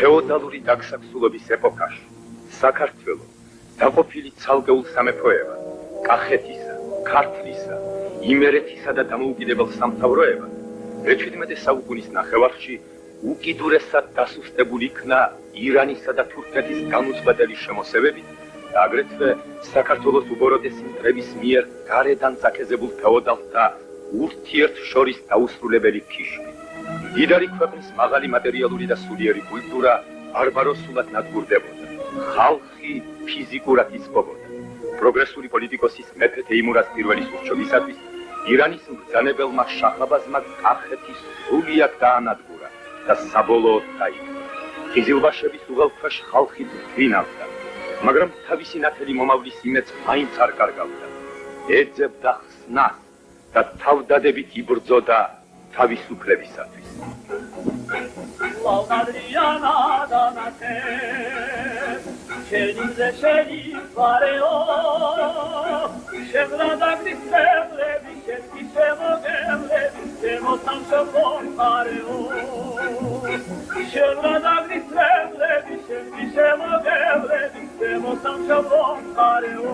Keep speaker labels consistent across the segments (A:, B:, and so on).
A: ფეოდალური დაგსაქსულობის ეპოქაში საქართველო დაყოფილი ცალკეულ სამეფოებად, კახეთისა, ქართლისა, იმერეთისა და დამოუკიდებელ სამთავროებად მე-17 საუკუნის ნახევარში უკიდურესად დასუსტებული იქნა ირანისა და თურქეთის განუწყვეტელი შემოსევებით და აგრეთვე საქართველოს უბოროტესი მტრების მიერ გარედან წაქეზებულ ფეოდალთა ურთიერთშორის დაუსრულებელი ქიშლი. მდიდარი ქვეყნის მაღალი მატერიალური და სულიერი კულტურა ბარბაროსულად ნადგურდებოდა. ხალხი ფიზიკურად იწყებოდა. პროგრესული პოლიტიკოსის მეფე თეიმურაზ პირველის ურჩობისათვის ირანის მბრძანებელმა შაჰაბაზმა კახეთის სრულიად გაანადგურა და საბოლოოდ დაიპყრო. ყიზილბაშების უღელქვეშ ხალხი თვინავდა, მაგრამ თავისი ნათელი მომავლის იმედს მაინც არ კარგავდა. ეძებდა ხსნას და თავდადებით იბრძოდა თავისუფლებისათვის.
B: Adriana Danate, Celize Celiz Vareo, Shevra Dagris Vevlevi, Shevki Shevo Vevlevi, Shevo Samshavon Vareo, Shevra Dagris Vevlevi, Shevki Shevo Vevlevi, Shevo Samshavon Vareo.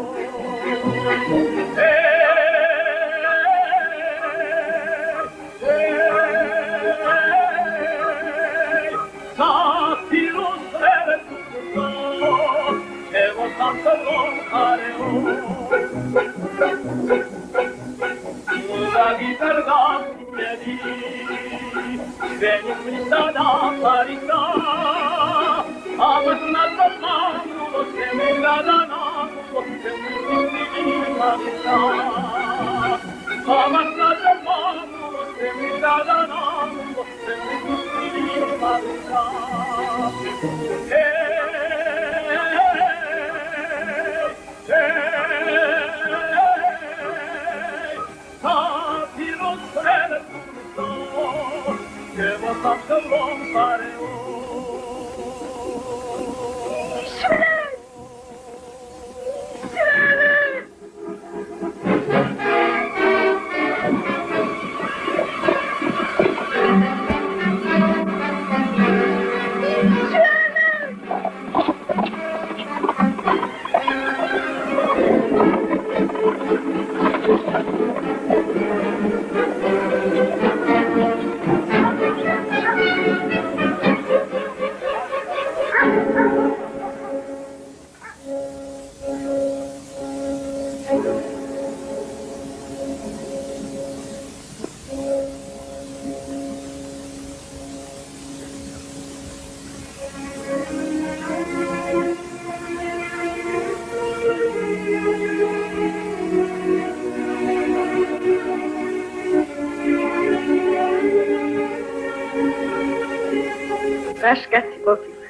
C: Rashkati ყოფილა.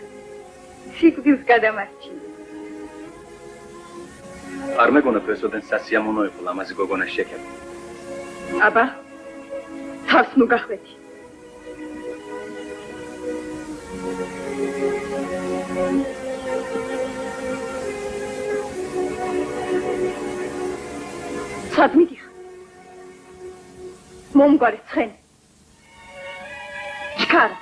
C: სიკვდილს გადამარჩინა.
D: არ მეგონა პრეზიდენტ სასიამოვნო იყო ლამაზი გოგონას შეკება.
C: აბა, თავს ნუ გახვედი. სად მიდიხარ? მომგვარი ცხენი. ჩქარა.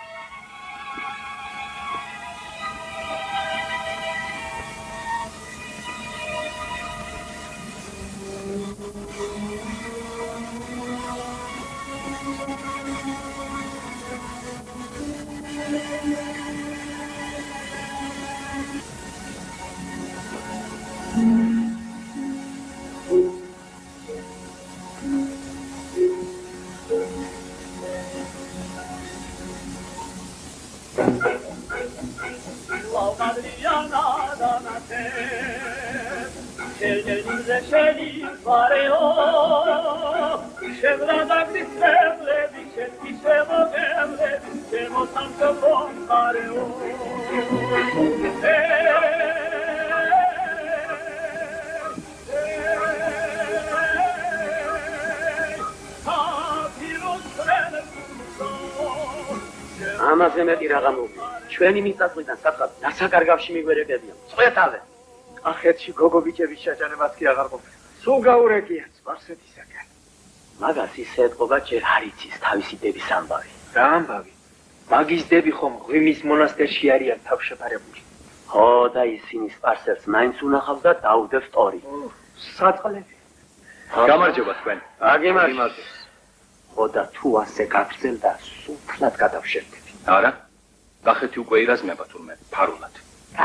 E: ამაზე მეტი რაღა მოვიდა. ჩვენი მიწაწვიდან სათხად დასაკარგავში მიგვერებებიან. წვეთავე.
F: ახეთში გოგო ბიჭების ჩაჭარებას კი აღარ ყოფილა. სულ გაურეკია სპარსეთისაგან.
E: მაგას ისე ეთყობა ჯერ არ იცის თავისი დების ამბავი.
F: რა ამბავი? მაგის დები ხომ ღვიმის მონასტერში არიან თავშეფარებული.
E: ხო და ისინი სპარსელს მაინც უნახავს და დაუდევს ტორი.
F: საწყლები.
D: გამარჯობა თქვენ.
E: აგიმარჯობა. ხო და თუ ასე გაგრძელდა სულთლად გადავშერდები.
D: არა. კახეთი უკვე ირაზმება თურმე ფარულად.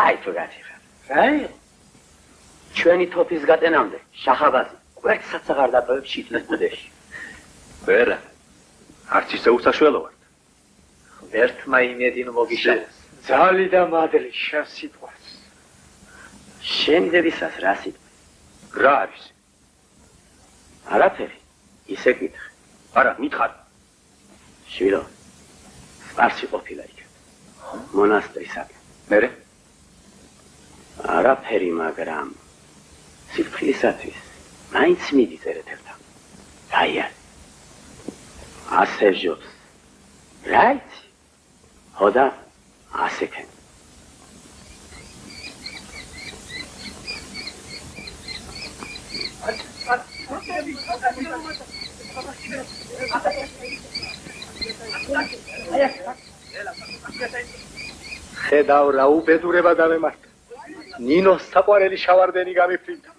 E: აი თუ გათიხარ. აი ჩვენი თოფის გატენამდე შახაბაზი კვერცხსაც აღარ დატოვებს შიტლის ბუდეში.
D: ვერა. არც ისე უსაშველო ვარ.
E: ერთმა იმედი მოგიშალეს.
F: ძალი და მადლი შენ სიტყვას.
E: შენ დებისას რა სიტყვა?
D: რა არის?
E: არაფერი. ისე კითხე.
D: არა, მითხარ.
E: შვილო. სპარსი ყოფილა იქ. მონასტრისაკენ.
D: მერე?
E: არაფერი, მაგრამ სიფხილისათვის მაინც მიდის ერთ-ერთად. რაია? ასე ჟობს. რაიც? ხო და ასე ქენ.
F: ხედავ რა უბედურება დამემართა. ნინოს საყვარელი შავარდენი გამიფრინდა.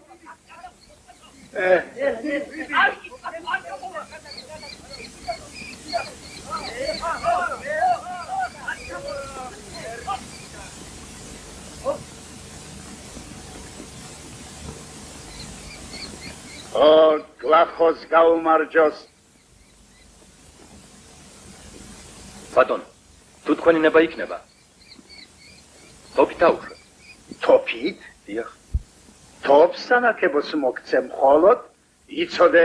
F: გლახოს გაუმარჯოს.
D: ბატონო, თუ თქვენი ნება იქნება. თოფით აუშვე.
F: თოფით?
D: დიახ.
F: თოფს ანაკებოს მოგცე მხოლოდ, იცოდე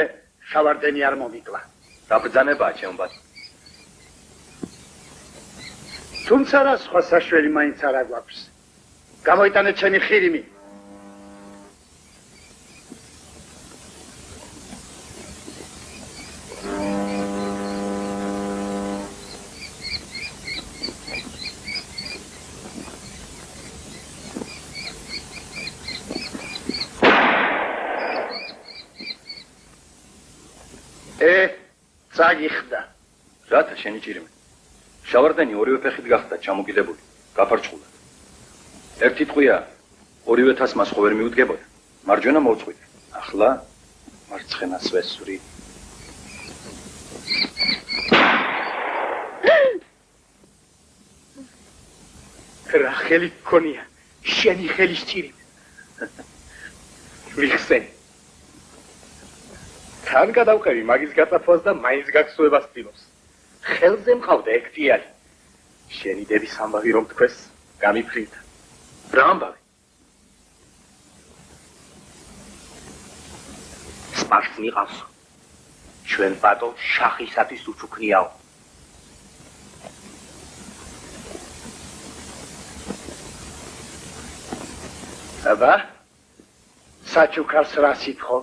F: შავარდენი არ მომიკლა.
D: დაბრძანებაა ჩემო ბატონო.
F: თუმცა რა სხვა საშველი მაინც არ აგვაქვს. გამოიტანეთ ჩემი ხირიმი. წაგიხდა.
D: რათა შენი ჭირიმე? შავარდენი ორივე ფეხით გახდა ჩამოკიდებული, გაფარჩხულა. ერთი ტყვია ორივე თასს მას ხო ვერ მიუდგებოდა. მარჯვენა მოვწყვიტე. ახლა მარცხენას ვესვრი.
F: რა ხელი გქონია? შენი ხელის ჭირიმე. ვიხსენი. თან გადავყევი მაგის გაწაფვას და მაინც გაგსუებას ცდილობს. ხელზე მყავდა ექთიარი. შენი დების ამბავი რომ თქვეს, გამიფრინდა.
D: რა ამბავი?
E: სპარსს მიყავს. ჩვენ ბატონ შახისათვის უჩუქნიაო.
F: აბა, საჩუქარს რა სიტყვა?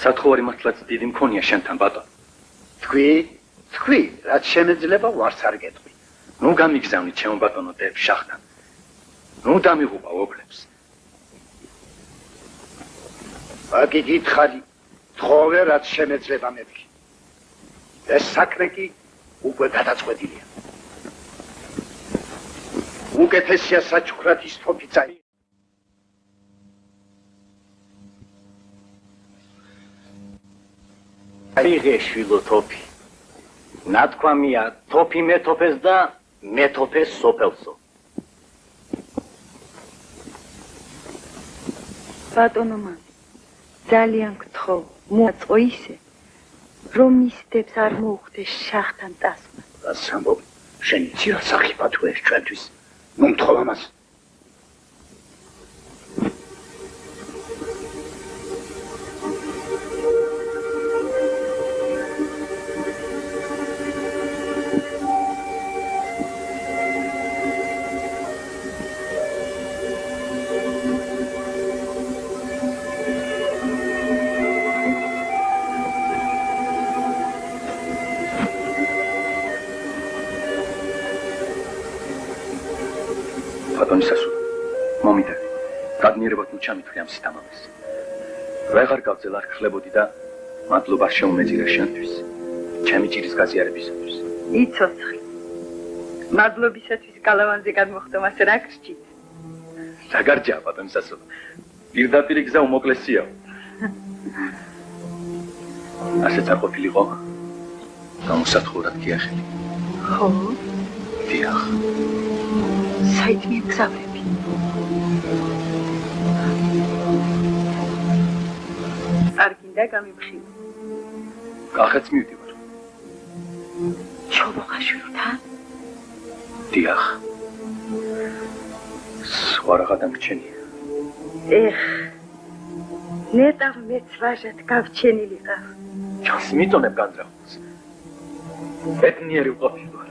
D: სათხოვარი მართლაც დიდი მქონია შენთან ბატონო.
F: თქვი, რაც შემეძლება ვარს არ გეტყვი.
D: ნუ გამიგზავნით ჩემო ბატონო დებს შახთან. ნუ დამიღუპა ობლებს.
F: აგი გითხარი, თხოვე რაც შემეძლება მეთქი. ეს საქმე კი უკვე გადაწყვეტილია. უკეთესია საჩუქრათის თოფი წაი.
E: აიღე შვილო თოფი. ნათქვამია თოფი მეთოფეს და მეთოფეს სოფელსო.
C: ბატონო მან ძალიან გთხოვ, მოაწყო ისე, რომ მის დებს არ მოუხდეს შახთან წასვლა.
F: რას ამბობ? შენი ცირა სახიფათო ეს ჩვენთვის. ნუ მთხოვ ამას.
D: მომიდა. გადნიერებად ჩამითვლი ამ სიტამამეს. ვეღარ გავძელ არ ხლებოდი და მადლობა შეუმეძირე შენთვის. ჩემი ჭირის გაზიარებისათვის.
C: იცოცხლე. მადლობისათვის გალავანზე გადმოხდომას რა გრჩით?
D: საგარჯა ბატონსასო. პირდაპირ გზა უმოკლესიაო. ასეც არ ყოფილიყო. გამოსათხოვრად გიახელი.
C: ხო?
D: დიახ.
C: საით მიგზავრები? არ გინდა გამიმხილო?
D: კახეთს მივდივარ.
C: ჩოლოღაშვილთან?
D: დიახ. სხვა რაღაც დამრჩენია.
C: ნეტავ მეც ვაჟად გავჩენილიყავ.
D: ჩანს მიტონებ განძრახულს. ბედნიერი ვყოფილვარ.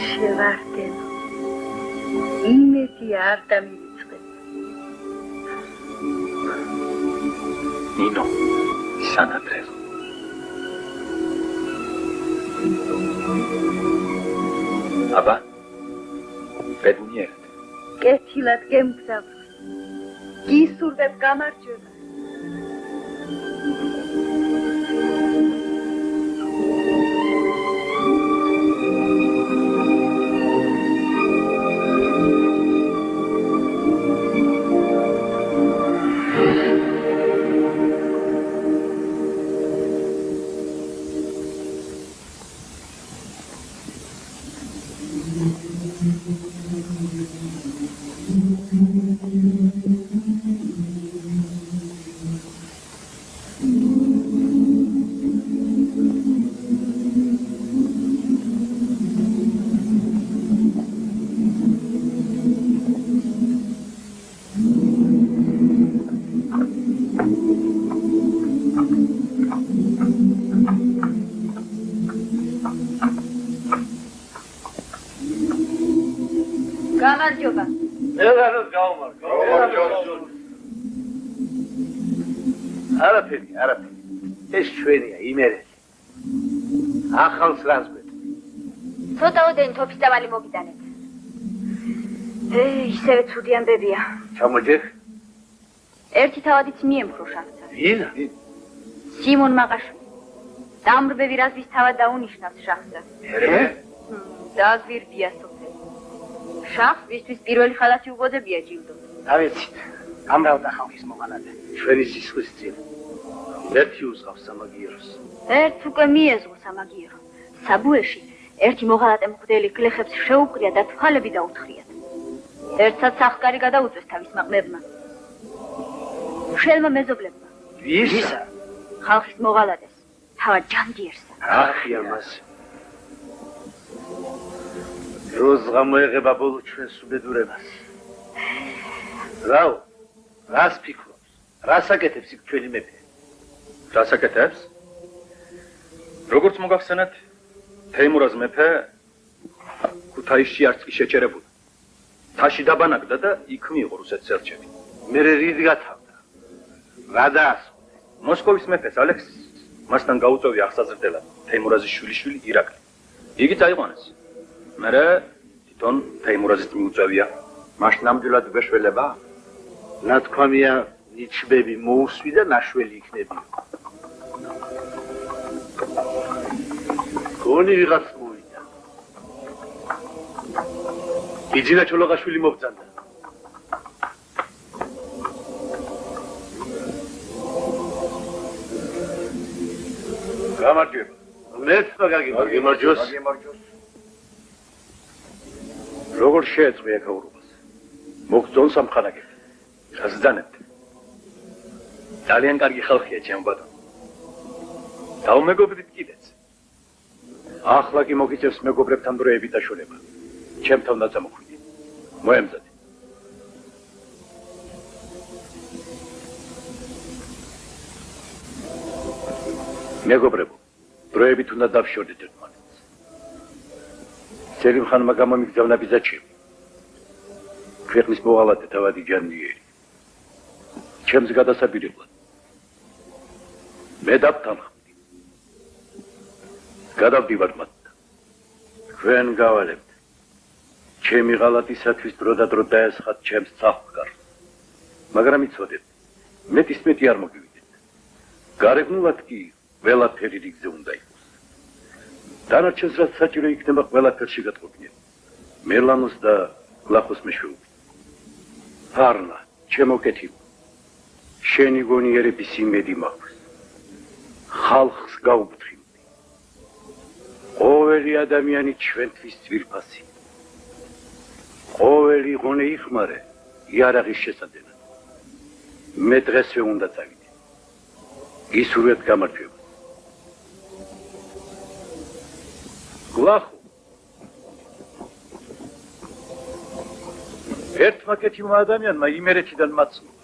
C: შევარდენო. იმედი არ დამივიწყებ.
D: ნინო, სანადრელო. აბა, ბედნიერად.
C: კეთილად გემგზავრ. გისურვებ გამარჯვება. გამარჯობა.
F: მეგაროს გავმარჯო. არაფერი. ეს ჩვენია, იმერეთი. ახალს რას გვეტყვი?
G: ცოტაოდენი თოფის დავალი მოგიტანეთ. ისევე ცუდი ამბებია.
F: ჩამოჯერ?
G: ერთი თავადიც მიემხრო შახტა.
F: ვინა?
G: სიმონ მაყაშვილი. დამრბევი რაზმის თავად დაუნიშნავს შახტა. დააგვირდია სოფელი. შახს ვისთვის პირველი ხალათი უბოდებია ჯილდო.
E: დავეცით. გამრავდა ხალხის მოღალატე.
F: ჩვენი სისხლის წინ. ერთი უსყავს სამაგიეროს.
G: ერთ უკვე მიეზღო სამაგიერო. საბუეში ერთი მოღალატე მღვდელი გლეხებს შეუყრია და თვალები დაუთხრიათ. ერთსაც სახკარი გადაუწეს თავის მაყმებმა. შელმა მეზობლებმა.
F: ვისა?
G: ხალხის მოღალატეს. თავად ჯანდიერსა.
F: ახი ამას. როს გამოეღება ბოლო ჩვენს უბედურებას. რაო? რას ფიქრობს? რას აკეთებს იქ ჩვენი მეფე?
D: რას აკეთებს? როგორც მოგახსენეთ, თეიმურაზ მეფე ქუთაისში არც კი შეჩერებულა. თაში დაბანაკდა და იქ მიიღო რუსეთის ელჩები.
F: მე რიდ გათავდა? რა დაასხო?
D: მოსკოვის მეფეს ალექსის მასთან გაუწევია აღსაზრდელად თეიმურაზის შვილიშვილი ირაკლი. იგი წაიყვანეს. მერე თვითონ თეიმურაზით მიუწევია.
F: მას ნამდვილად გვეშველება? ნათქვამია ნიჩბები მოусვი და ნაშველი იქნები. გონი ვიღაც მოვიდა. იძინა ჩოლოღაშვილი მობძანდა. გამარჯვება. მეც გაგიმარჯოს. როგორ შეეწყვია გაურობას? მოგწონ სამხანაგები.
D: გაზდანებთ. ძალიან კარგი ხალხია ჩემო ბატონო. დაუმეგობრდით კიდეც.
F: ახლა კი მოგიწევს მეგობრებთან დროებით დაშორება. ჩემთან დაწამოხვიდე. მოემზადე. მეგობრებო, დროებით უნდა დავშორდეთ ერთმანეთს. სერიმხანმა გამომიგზავნა ბიზაჩები. ქვეყნის მოღალატე თავადი ჯანდიერი. ჩემს გადასაბირებლად. მე დავთანხმდი. გადავდივარ მათთან. თქვენ გავალებთ.
D: ჩემი ღალატისათვის დრო და დრო დაესხათ ჩემს წახკარს. მაგრამ იცოდეთ, მეტი არ მოგივიდეთ. გარეგნულად კი ყველაფერი რიგზე უნდა იყოს. დანარჩენს რაც საჭირო იქნება ყველაფერში გატყობინეთ. მელანოს და გლახოს მეშვეობით. არნა, ჩემო კეთილო. შენი გონიერების იმედი მაქვს. ხალხს გაუფრთხილდი. ყოველი ადამიანი ჩვენთვის ძვირფასი. ყოველი ღონე იხმარე იარაღის შესადენად. მე დღესვე უნდა წავიდე. გისურვებთ გამარჯვებას. გლახო. ერთმა კეთილმა ადამიანმა იმერეთიდან მაცნობა.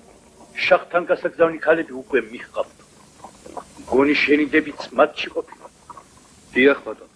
D: შახთან გასაგზავნი ქალები უკვე მიჰყავთ. გონი შენი დებიც მათში ყოფილა. დიახ ბატონო.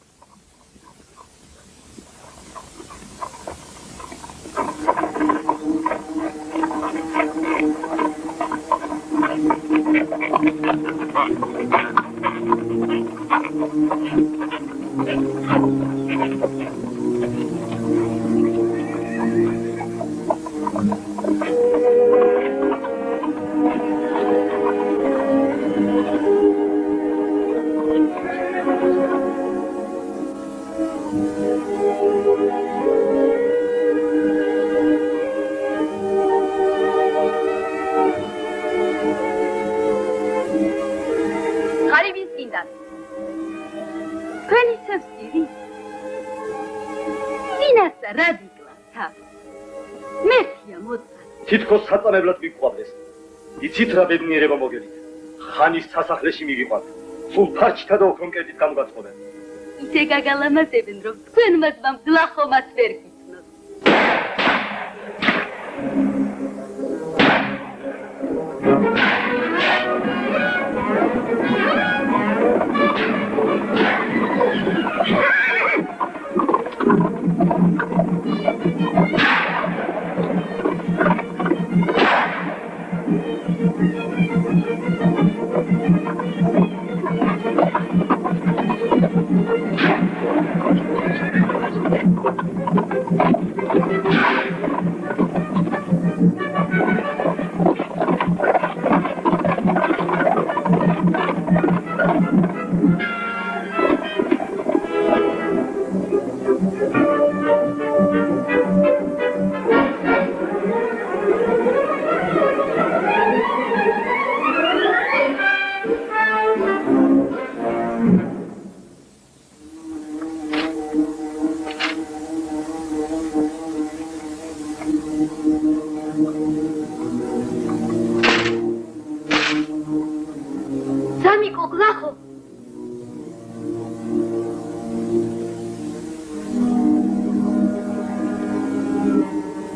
D: თითქოს საწამებლად მიყვავდეს. იცით რა ბედნიერება მოგელით. ხანის სასახლეში მივიყვანთ. სულ ფარჩთა და ოქრომკედით გამოგაწყობენ.
G: ისე გაგალამაზებენ, რომ თქვენ მას გლახომაც ვერ გიცნოთ.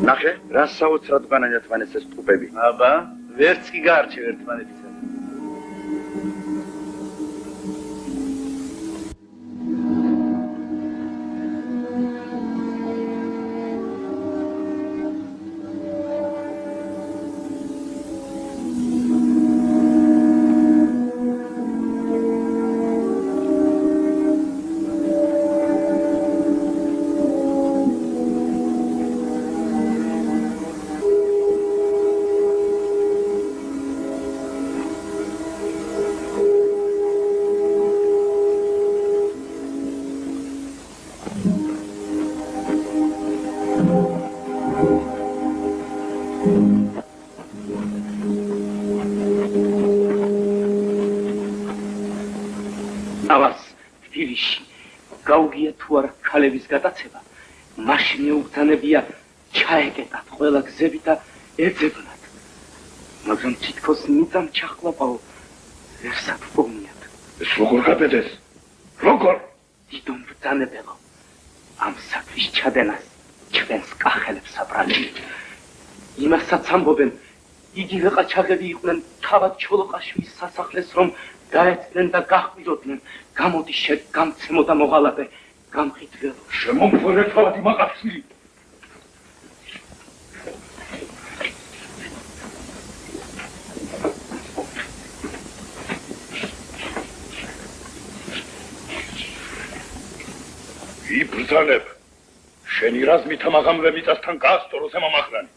D: ნახე, რა საოცრად განაერთმანეს ეს ტყუპები.
F: აბა, ვერც კი გაარჩევ ერთმანეთისა. გაუგია თუ არა ქალების გადაცემა, მაშინ მეუბრძანებია ჩაეკეტათ ყველა გზები და ეძებნათ. მაგრამ თითქოს მიწამ ჩახლაპაო, ერთად ვგონიათ.
D: ეს როგორ გაბედეს? როგორ?
F: დიდო მბრძანებელო, ამ საქმის ჩადენას ჩვენს კახელებს აბრალენ. იმასაც ამბობენ, იგივე ყაჩაღები იყვნენ თავად ჩოლოყაშვილის სასახლეს, რომ გაეცდნენ და გაჰყიდოდნენ. გამოდი გამცემო და მოღალატე, გამყიდველო.
D: შემომფორე თავად იმაყაშვილი.
A: იბრძანებ, შენი რაზმით ამაღამლე მიწასთან გაასწოროს ამამახრანი.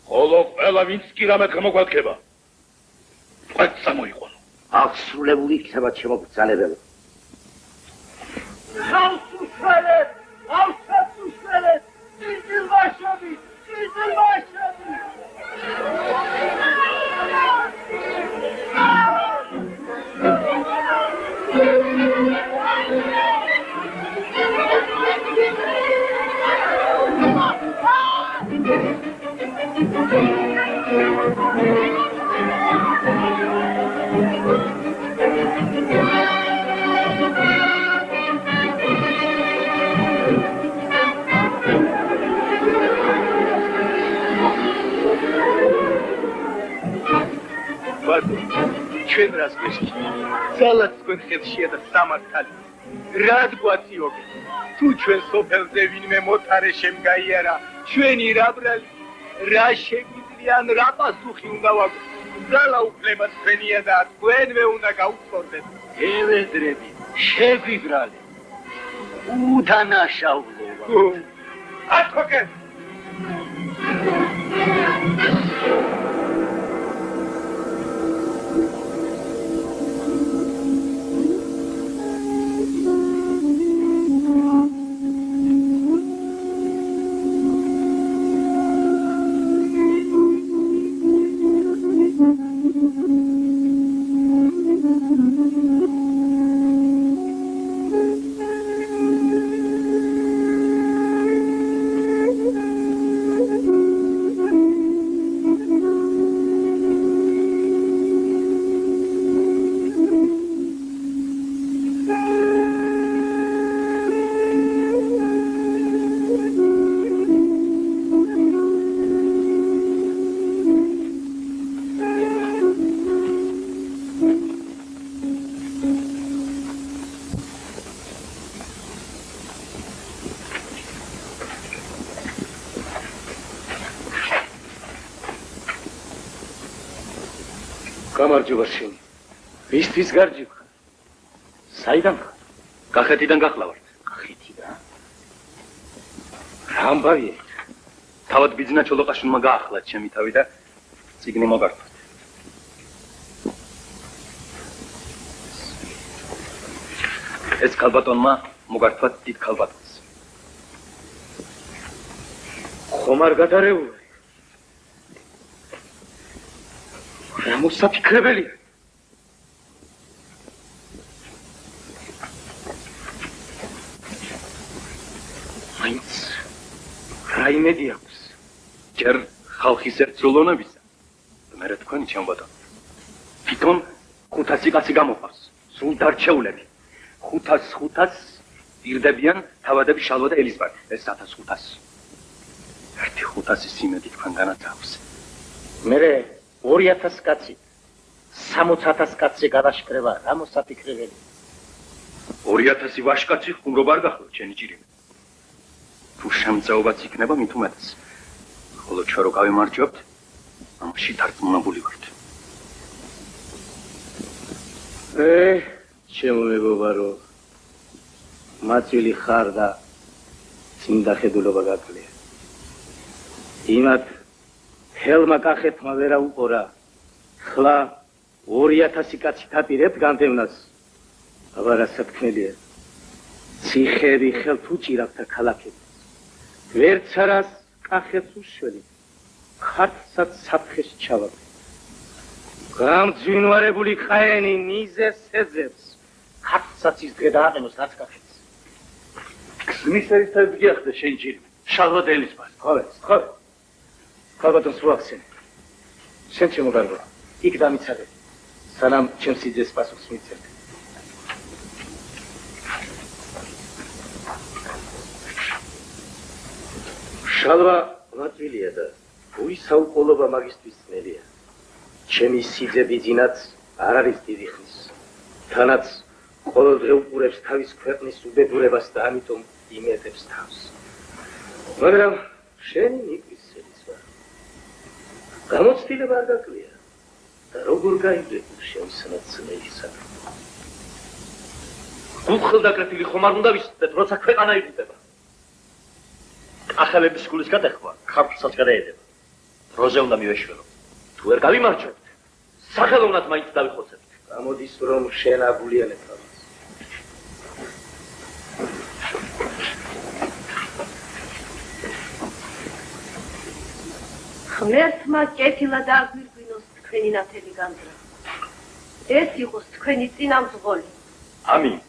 A: ხოლო ყველა ვინც კი რამე გამოგვადგება. თქვენ წამოიყვანო.
E: აღსრულებული იქნება ჩემო ბრძანებელო.
B: ხალხუშველეთ, ავსაცუშველეთ, იზილბაშები, იზილბაშები.
F: ჩვენ რას გვესწრებით? ძალად თქვენ ხელშია და სამართალი. რად გვაწიობთ? თუ ჩვენ სოფელზე ვინმე მოთარე შემგაიარა, ჩვენი რა ბრალი, რა შეგვიძლია, რა პასუხი უნდა ვაგოთ? რა ლაუფლება თქვენია და თქვენვე უნდა გაუწორდეთ.
E: ევედრები, შეგვიბრალე. უდანაშაულობა.
F: ათქოკენ!
E: გამარჯობა შენ. ვისთვის გარჯიბ? საიდან ხარ?
D: კახეთიდან გახლავართ.
E: კახეთიდან? რა ამბავია?
D: თავად ბიძინა ჩოლოყაშვილმა გაახლა ჩემი თავი და ციგნი მოგართვათ. ეს ქალბატონმა მოგართვათ დიდ ქალბატონს.
E: ხომ არ გადარეული? რა მოსაფიქრებელია? მაინც რა იმედი აქვს?
D: ჯერ ხალხის ერთსრულოვნებისა. მერე თქვენი ჩემბატონო. თვითონ 500 კაცი გამოყავს. სულ დარჩეულები. 500 ირდებიან თავადები შალვა და ელიზბარ. ეს 1500. ერთი 500-ის იმედი თქვენგანაც აქვს.
E: მერე 2000 კაცი 60000 კაცი გადაშკრება რა მოსაფიქრებელი?
D: 2000 ვაშკაცი ხუმრობა არ გახლავთ ჩენი ჭირიმე. თუ შემწეობაც იქნება მით უმეტეს. ხოლო ჩვენ რო გავიმარჯვებთ, ამაში დარწმუნებული ვართ.
E: ჩემო მეგობარო, მაწვილი ხარ და წმინდა ხედულობა გაკლია. იმათ ხელმა კახეთმა ვერა უყურა. ხლა 2000 კაცი თაპირებთ განდევნას. აბა რა საფრთხელია. ციხეები ხელთ უჭირავთ და ქალაქები. ვერც არას კახეთს უშველით. ხარცაც საფრთხეს ჩავაგდე. გამძვინვარებული ყაენი მიზეს ეძებს. ხარცაც ის დღე დააყენოს რაც კახეთს. ქსნის ერთად გიახდა შენ ჭირიმე. შალვა და ელიზბარ. ხო. ქალბატონს ვახსენე. შენ შემოგარგო. იქ დამიცადე. სანამ ჩემს სიძეს პასუხს მიცემ. შალვა მაწვილია და უისაუყოლობა მაგისტრის ძნელია. ჩემი სიძე ბიძინაც არ არის დიდი ხნის. თანაც ყოველდღე უყურებს თავის ქვეყნის უბედურებას და ამიტომ იმედებს თავს. მაგრამ შენი ნიკვის ელიზბარ. გამოცდილება არ გაკლია და როგორ გაიგებულ შევისწრებ ძნელისა. გულხილდაკრეფილი ხომ არ უნდა ვისწრებ, როცა ქვეყანა იღუპება. კახელების სკოლის გადახვა ქართლსაც გადაედება. დროზე უნდა მივეშველო. თუ ვერ გავიმარჯვებთ, სახელოვნად მაინც დავიხოცებთ. გამოდის რომ შენ აგულიანებ ამას.
H: ღმერთმა კეთილად აგვირგვინოს თქვენი ნათელი განძრა. ეს იყოს თქვენი წინამძღოლი.
D: ამინ.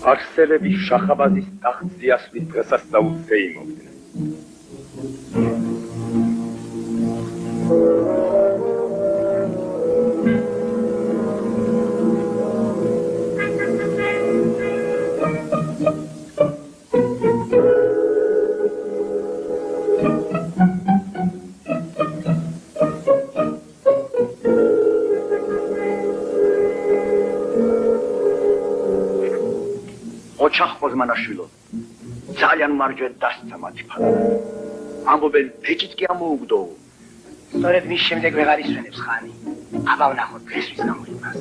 D: სპარსელები შახაბაზის ტახტზე ასვლის დღესაც დაუცეიმობდნენ.
I: ოჩახბოზმანაშვილო ძალიან მარჯვედ დასცა მათი ფალა. ამბობენ ბეჭით კი ამოუგდო. სწორედ მის შემდეგ ვეღარ ისვენებს ხანი. აბა ვნახოთ დღესთვის გამოიმას.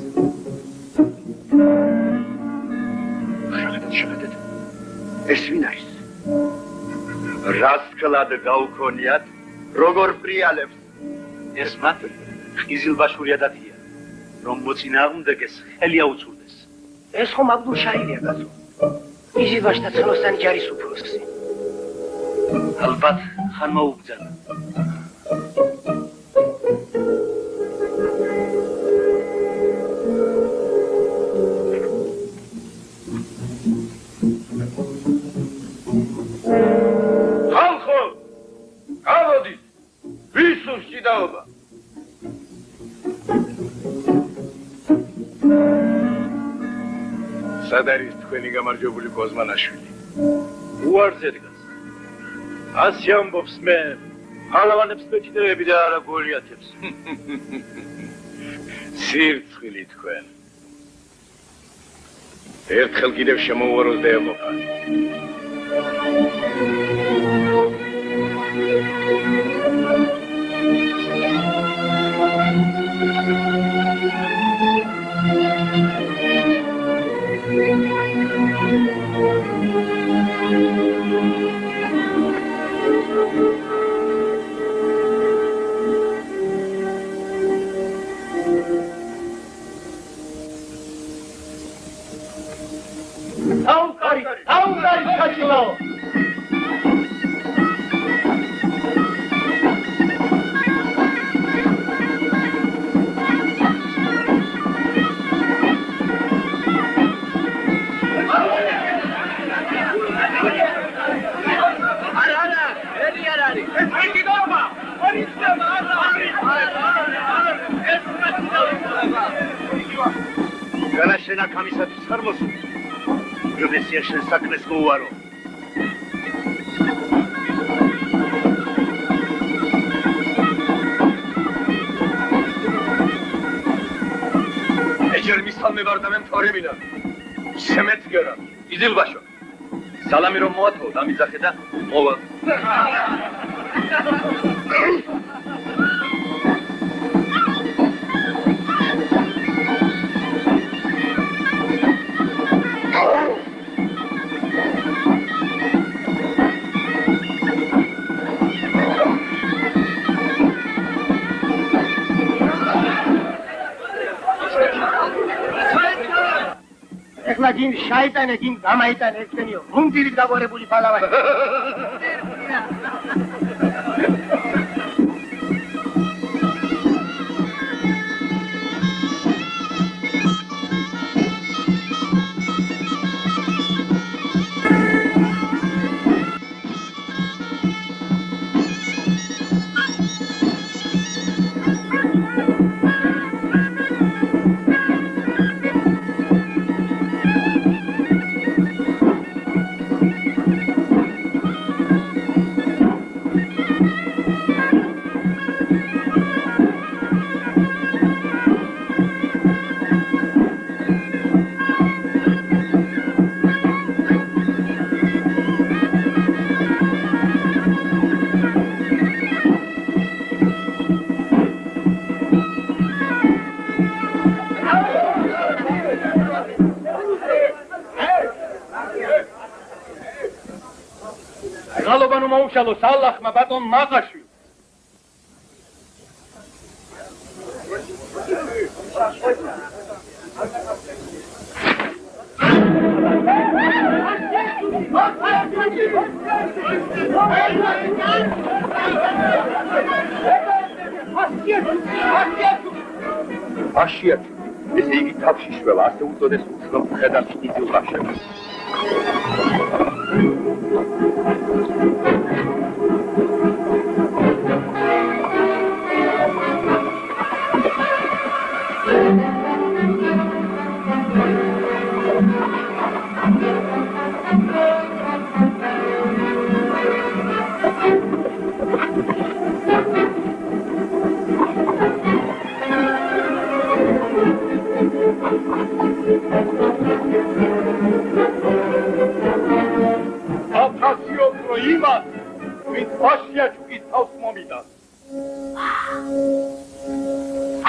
I: შეხედეთ. ეს ვინ არის? რას კლად გაუქონიათ? როგორ პრიალებს?
E: ეს მათ ხიზილბაშური ადათია, რომ მოწინააღმდეგეს ხელი აუწურდეს.
I: ეს ხომ აბდულშაჰილია კაცო. იზილბაშთა ცხლოსანი ჯარის უფროსი.
E: ალბათ ხანმა უბძანა.
A: ხალხო, გავოდით, ვის უსჯიდაობა? სად არის თქვენი გამარჯვებული კოზმანაშვილი?
E: უარზე დგას. ასე ამბობს მე, ალავანებს მეჭიდრეები და არა გოლიათებს.
A: სირცხილი თქვენ. ერთხელ კიდევ შემოუაროს და ეყოფა.
E: აუკარი ჩაჭილო. განაშენა გამისათვის ხარ მოსული. პროფესია შენ საქმეს მოუარო.
A: ეჯერ მისალმე ვარ და მე მთორებინა. შემედგერა. იზილბაშო.
D: სალამი რომ მოათო, დამიძახე და მოვა.
I: ეხლა გინ შაიტანე გინ გამაიტანე ესენიო გუნდირით გაგვარებული ფალავანი.
F: გამოუშალოს ალლახმა ბატონ მაღაშვილს.
A: აშიათ ესე იგი თავში შველა ასე უწოდეს უცნობ მხედარს იზილ ბავშვებს.
F: აფასიოკრო იმას, ვით აშიაჩუკის თავს მომიდა.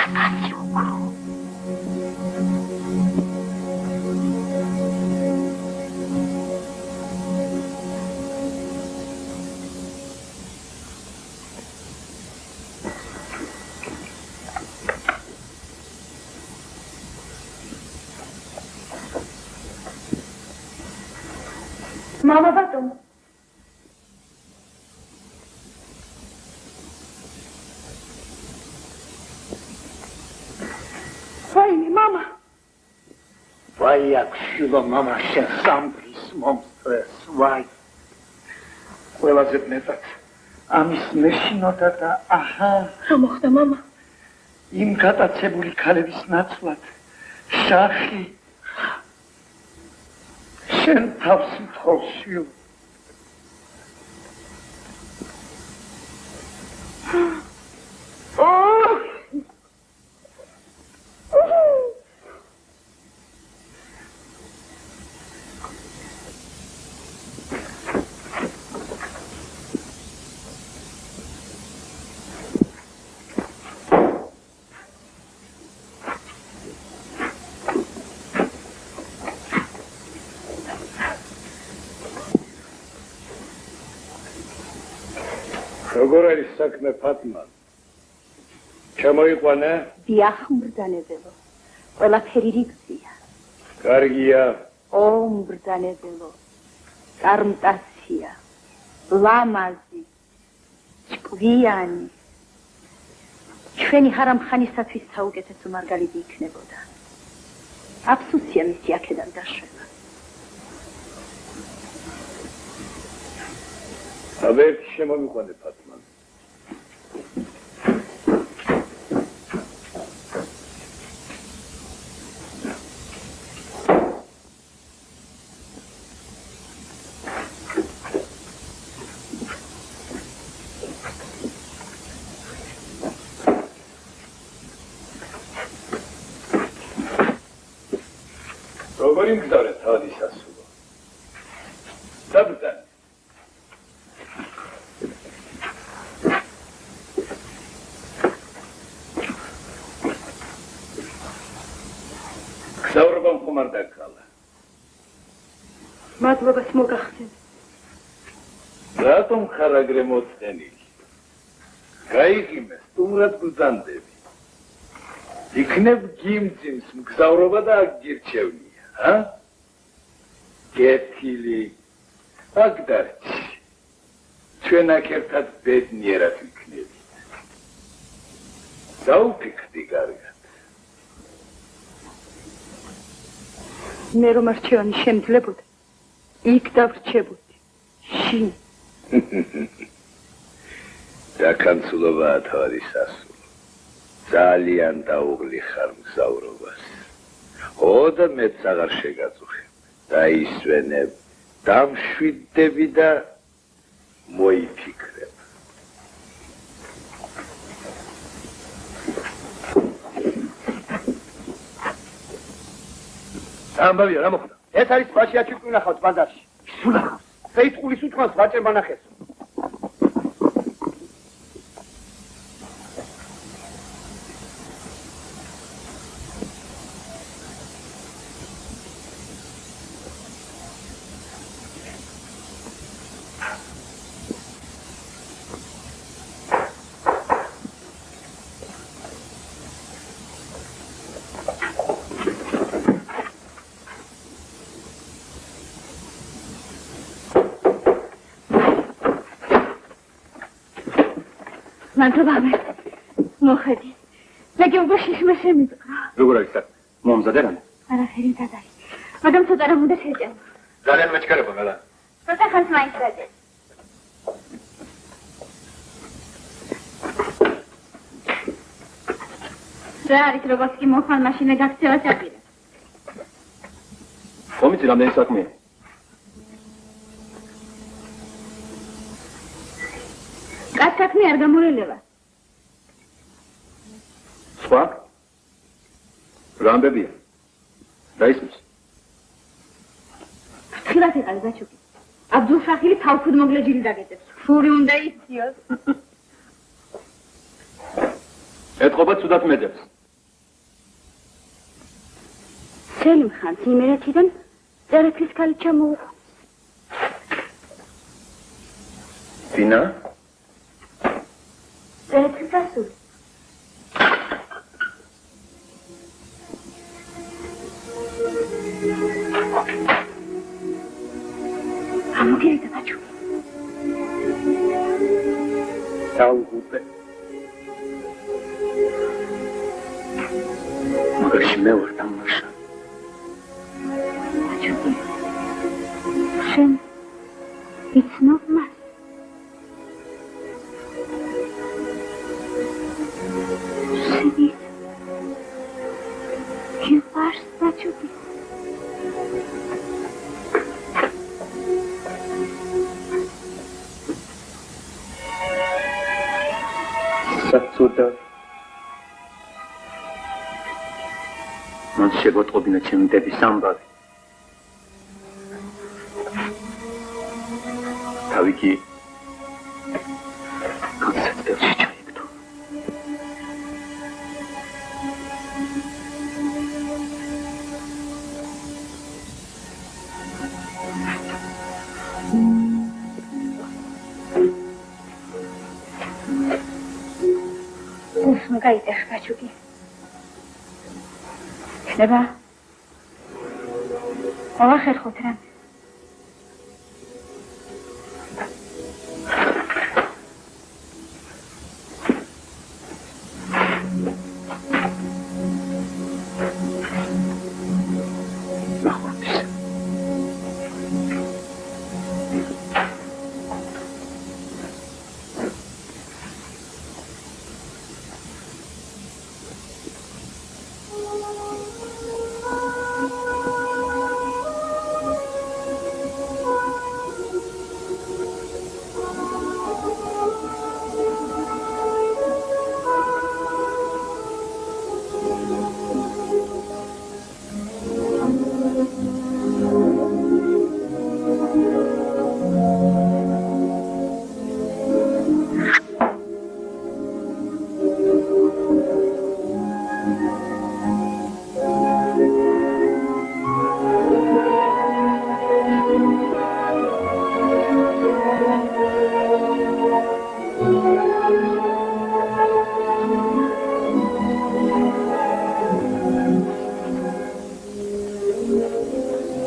C: აფასიოკრო.
H: Mama ბატონო. ვაიმე, мама.
I: ვაი აქშილო мама შენ სამბრის მომსწრეს, ვაი. ყველაზე მეტად ამის მეშინოდა და აჰა.
H: რა მოხდა, мама?
I: იმ გატაცებული ქალების ნაცვლად შახი შენ თავს მთხოვსიო.
A: როგორ არის საქმე ფატმა? ჩამოიყვანე?
C: დიახ, მბრძანებელო. ყველაფერი რიგზია.
A: კარგია.
C: ო, მბრძანებელო. კარმტაცია. ლამაზი. ჭკვიანი. ჩვენი ჰარამხანისათვის საუკეთესო მარგალიტი იქნებოდა. აფსუსია მისი აქედან დაშვება.
A: აბერტ შემომიყვანე ფატმა. როგორი მგზავრე თავი სასულო? საბრძანე. გზავრობამ ხომ არ დაკალა?
C: მადლობას მოგახსენ.
A: რატომ ხარ აგრე მოწყენილი? გაიღიმე, სტუმრად ბრძანდები. იქნებ გიმძიმს მგზავრობა და აქ გირჩევნია, ჰა? გეთილი, აქ დარჩი. ჩვენ აქ ერთად ბედნიერად ვიქნებით. დაუფიქრდი კარგად.
C: მე რომ არჩევანი შემძლებოდა, იქ დავრჩებოდი. შინ.
A: დაკანცულობაა თავი სასულო. ძალიან დაუღლი ხარ მგზავრობას. ო და მეც აღარ შეგაწუხებ. დაისვენებ, დამშვიდდები და მოიფიქრებ.
I: ამბავია, რა მოხდა? ეს არის ბაშიაჩუკი ნახავს ბაზარში. სულახავს. საიტყულის უთქვას ვაჭება ნახეს.
G: მადლობა მე. მოხედი. მეგობრში შემეშემიწკრა.
D: როგორ არის საქმე? მომზადე რამე?
G: არაფერი დადარი. მაგრამ ცოტა რომ უნდა შეჭამო.
D: ძალიან მეჩქარება გალა.
G: ცოტა ხანს მაინც დაძე. რა არის როგორც კი მოხვალ მაშინე გაქცევა ჩაპირე.
D: ხომიცი რამდენი საქმეა?
G: კაც საქმე არ გამორელება.
D: სხვა? რა ამბებია? რა ისმის?
G: ხილათ იყალი ბაჩუკი. აბდულშაჰილი თავქუდ მოგლეჯილი დაგეწებს. ფური უნდა იციოს.
D: ეთყობა ცუდად მეძებს.
G: სელიმ ხანს იმერეთიდან წერეთლის ქალი ჩამოუყო.
D: ვინა?
G: წერეთლის ასული. ამოგერიდა ბაჩუკი.
D: დაუღუპე. მაგაში მე ვარ დამნაშა.
G: ბაჩუკი. შენ იცნობ მას? შენი გიყვარს ბაჩუკი.
D: საწოდა მან შეგოტყობინა ჩემი დედის ამბავი. თავი კი განსაცდელში ჩაიგდო.
G: უსმ გაიტეხ ბაჩუკი. ხდება? ყველა ხერხოთ რა.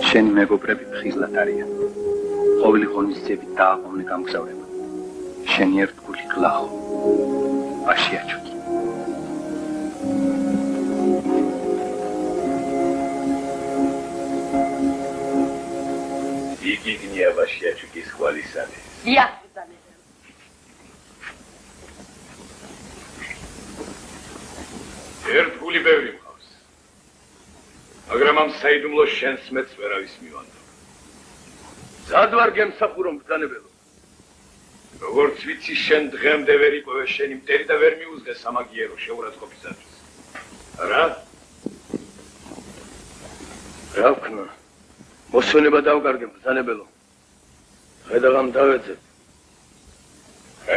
D: შენი მეგობრები ფხიზლად არიან. ყოველი ღონისძიებით დააყოვნე გამგზავრება. შენი ერთგული გლახო. აშიაჩუკი.
A: იგი გნია აშიაჩუკის ხვალისანი.
H: დიახ, ბრძანებელო.
A: ერთგული ბევრი მყავს. მაგრამ ამ საიდუმლო შენს მეც ვერავის მივანდო.
F: ზად ვარ გემსახურო ბრძანებელო.
A: როგორც ვიცი შენ დღემდე ვერ იყვე შენი მტერი და ვერ მიუძღე სამაგიერო შეურაცხყოფისათვის. რა?
F: რა ვქნა? მოსვენება დავკარგე ბრძანებელო. ხედავ დავეძებ.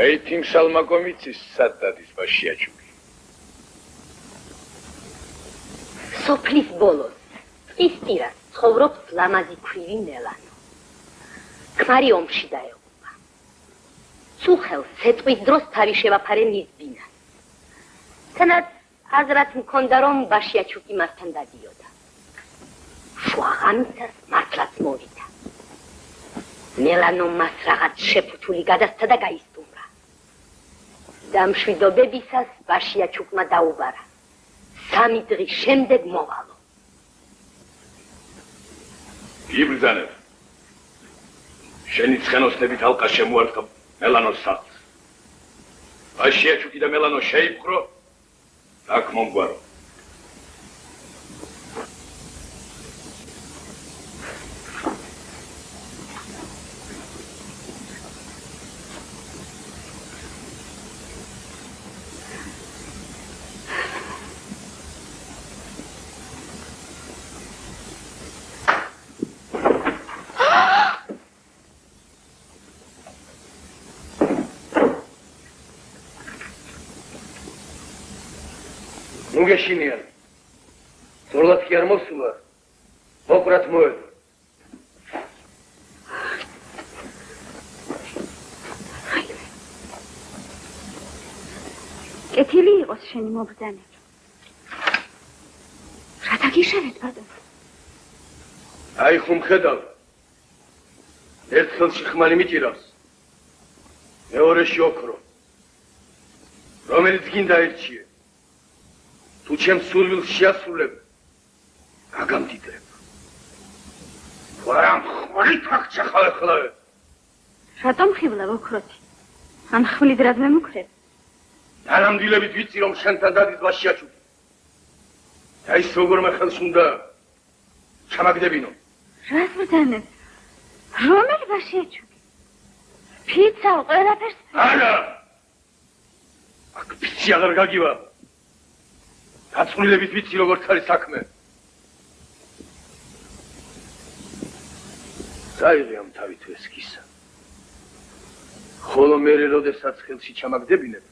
A: აი თიმსალმა კომიცის სად დადის აშიაჩუკი.
H: სოფლის ბოლოს ტისტირას ცხოვრობს ლამაზი ქვრივი ნელანო. ქმარი ომში დაეღუპა. სუხელ სეტყვის დროს თავი შევაფარე მის ბინას. თანაც აზრად მქონდა რომ აშიაჩუკი მასთან დადიოდა. შუაღამისას მართლაც მოვიდა. ნელანო მას რაღაც შეფუთული გადასცა და გაისტუმრა. დამშვიდობებისას ვაშიაჩუკმა დაუბარა. 3 დღის შემდეგ მოვალო.
A: იბრძანებ. შენი ცხენოსნებით ალყა შემოარტყა მელანოს სახლს. ვაშიაჩუკი და მელანო შეიპყრო, აქ მომგვარო.
E: გეშინიან. ზოლად კი არ მოსულა. მოყრათ მოედო.
G: კეთილი იყოს შენი მობრძანება. რათა გიშევეთ, ბატონო?
E: აი ხომ ხედავ. ერთ ხელში ხმალი მიჭირავს. მეორეში ოქრო. რომელიც გინდა ერჩიე. თუ ჩემს სურვილს შეასრულებ, გაგამდიდრებ. ვარამ ხმალით აღჭახავ ახლა.
G: რატომ ხიბლა ოქროთი? ან ხმლით რად მემუქრებ?
E: დანამდვილებით ვიცი რომ შენთან დადის ვაშიაჩუკი. და ის როგორმე ხელს უნდა ჩამაგდებინო.
G: რას ვძანებ? რომელი ვაშიაჩუკი? ფიცავ ყველაფერს?
E: არა! აქ ფიცი აღარ გაგივა. გაწვრილებით ვიცი როგორც არის საქმე. დაიღე ამ თავით ვესკისა. ხოლო მე როდესაც ხელში ჩამაგდებინებ,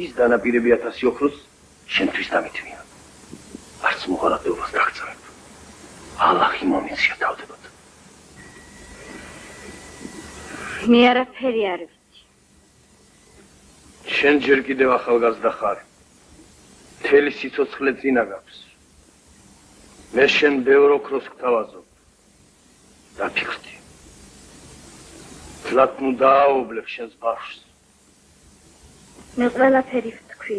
E: ის დანაპირები 1000 ოქროს შენთვის დამითმია. არც მოღალატეობას გაგწევებ. ალლაჰი მომიცია თავდებოდ.
G: მე არაფერი არ ვიცი.
E: შენ ჯერ კიდევ ახალგაზრდა ხარ. მთელი სიცოცხლე წინა გაქვს. მე შენ ბევრ ოქროს გთავაზობ. დაფიქრდი. თლათ ნუ დააობლებ შენს ბავშვს.
G: მე ყველაფერი ვთქვი.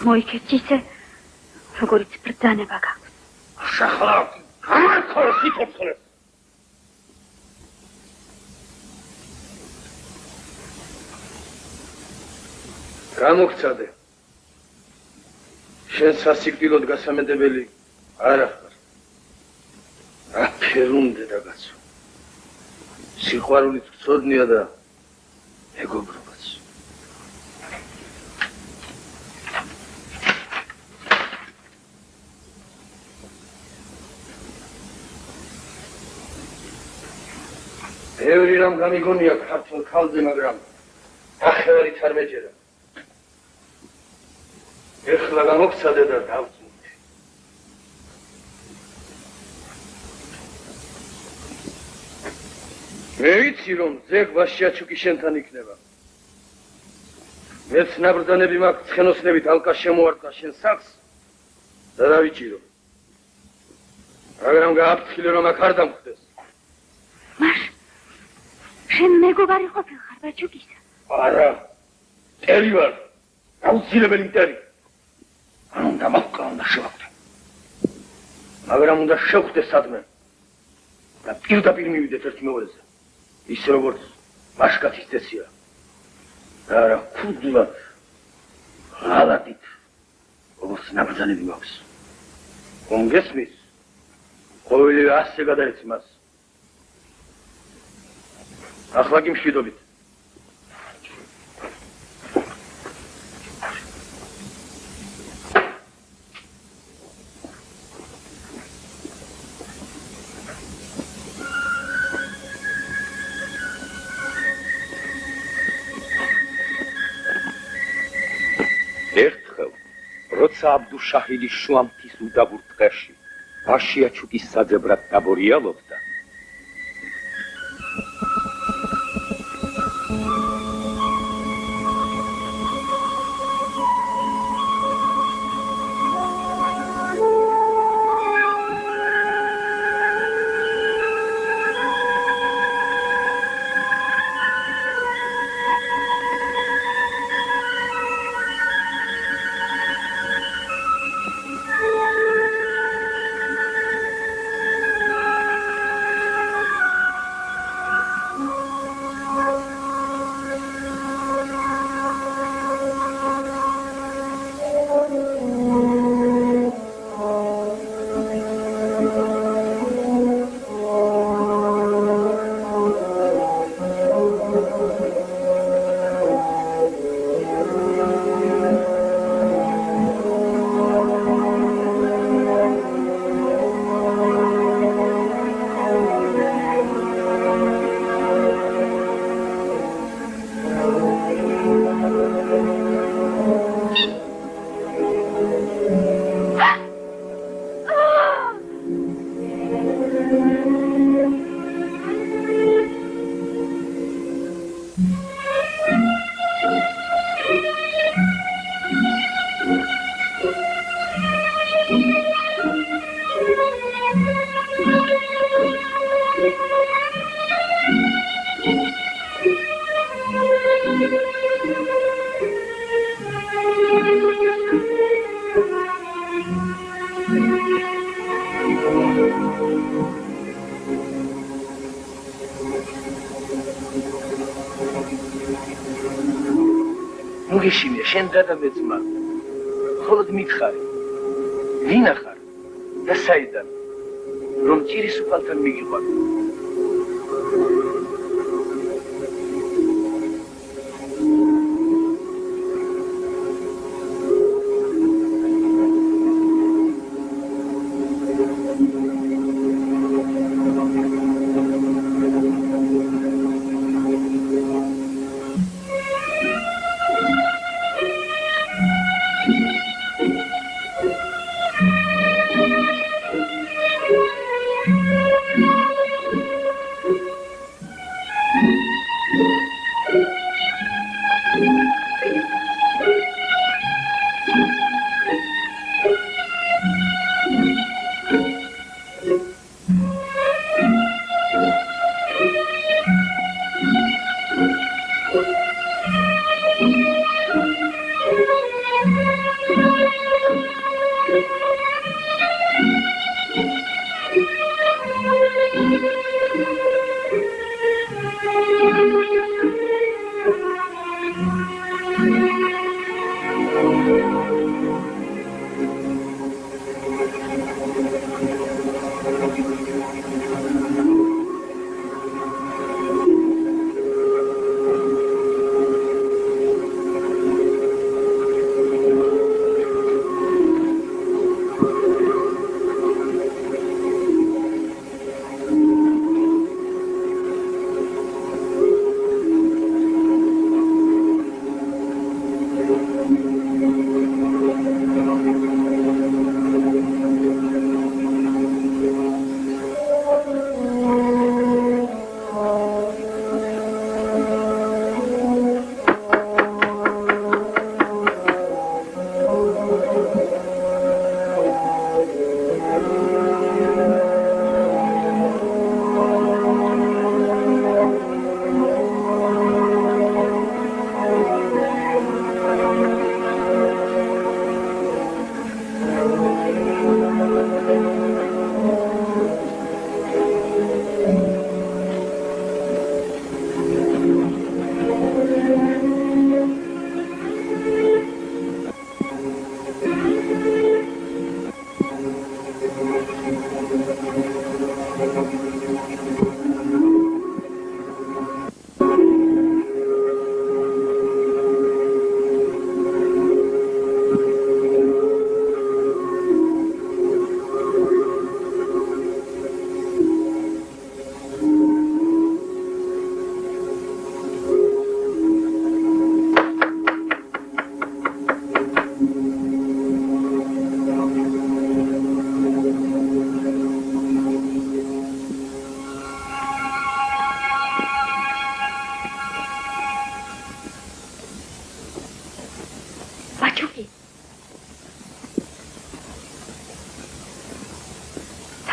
G: მოიქეც ისე, როგორიც ბრძანება გაქვს.
E: შახლა, გამარქორ სიცოცხლეს. გამოგცადე. შენ სასიკვდილოდ გასამედებელი არ ახარ. აფერუნდე დაგაცო. სიყვარულიც გწოდნია და მეგობრობაც. ბევრი რამ გამიგონია ქართულ ქალზე, მაგრამ ახევარით არ მეჯერა. ეხლა გამოგცადე და დავწუნდი. მე ვიცი რომ ზეგ ვაშიაჩუკი შენთან იქნება. მეც ნაბრძანები მაქვს ცხენოსნებით ალყა შემოარტყა შენ სახლს და დავიჭირო. მაგრამ გააფრთხილე რომ აქ არ დამხვდეს.
G: შენ მეგობარი ყოფილ ხარ ვაჩუკისა?
E: არა, მტერი ვარ, აუცილებელი მტერი. არ უნდა მოვკლა, უნდა შევხვდე. მაგრამ უნდა შევხვდე სადმე და პირდაპირ მივიდეთ ერთ მეოარეზე. ის როგორც მაშკაცის წესია. და არა ქუდლად, ღალატით, როგორც ნაბრძანები მაქვს. ხომ გესმის? ყოველივე ასე გადაეცი მას. ახლა კი მშვიდობით.
D: ერთხელ, როცა აბდუშაჰიდი შუამთის უდაბურ ტყეში ვაშიაჩუკის საძებრად დაბორიალობდა,
I: მოგეშინია შენ და მეძმა. ხოლოდ მითხარი. ვინ ახარ და საიდან? რომ ჭირის უფალთან მიგიყვანო.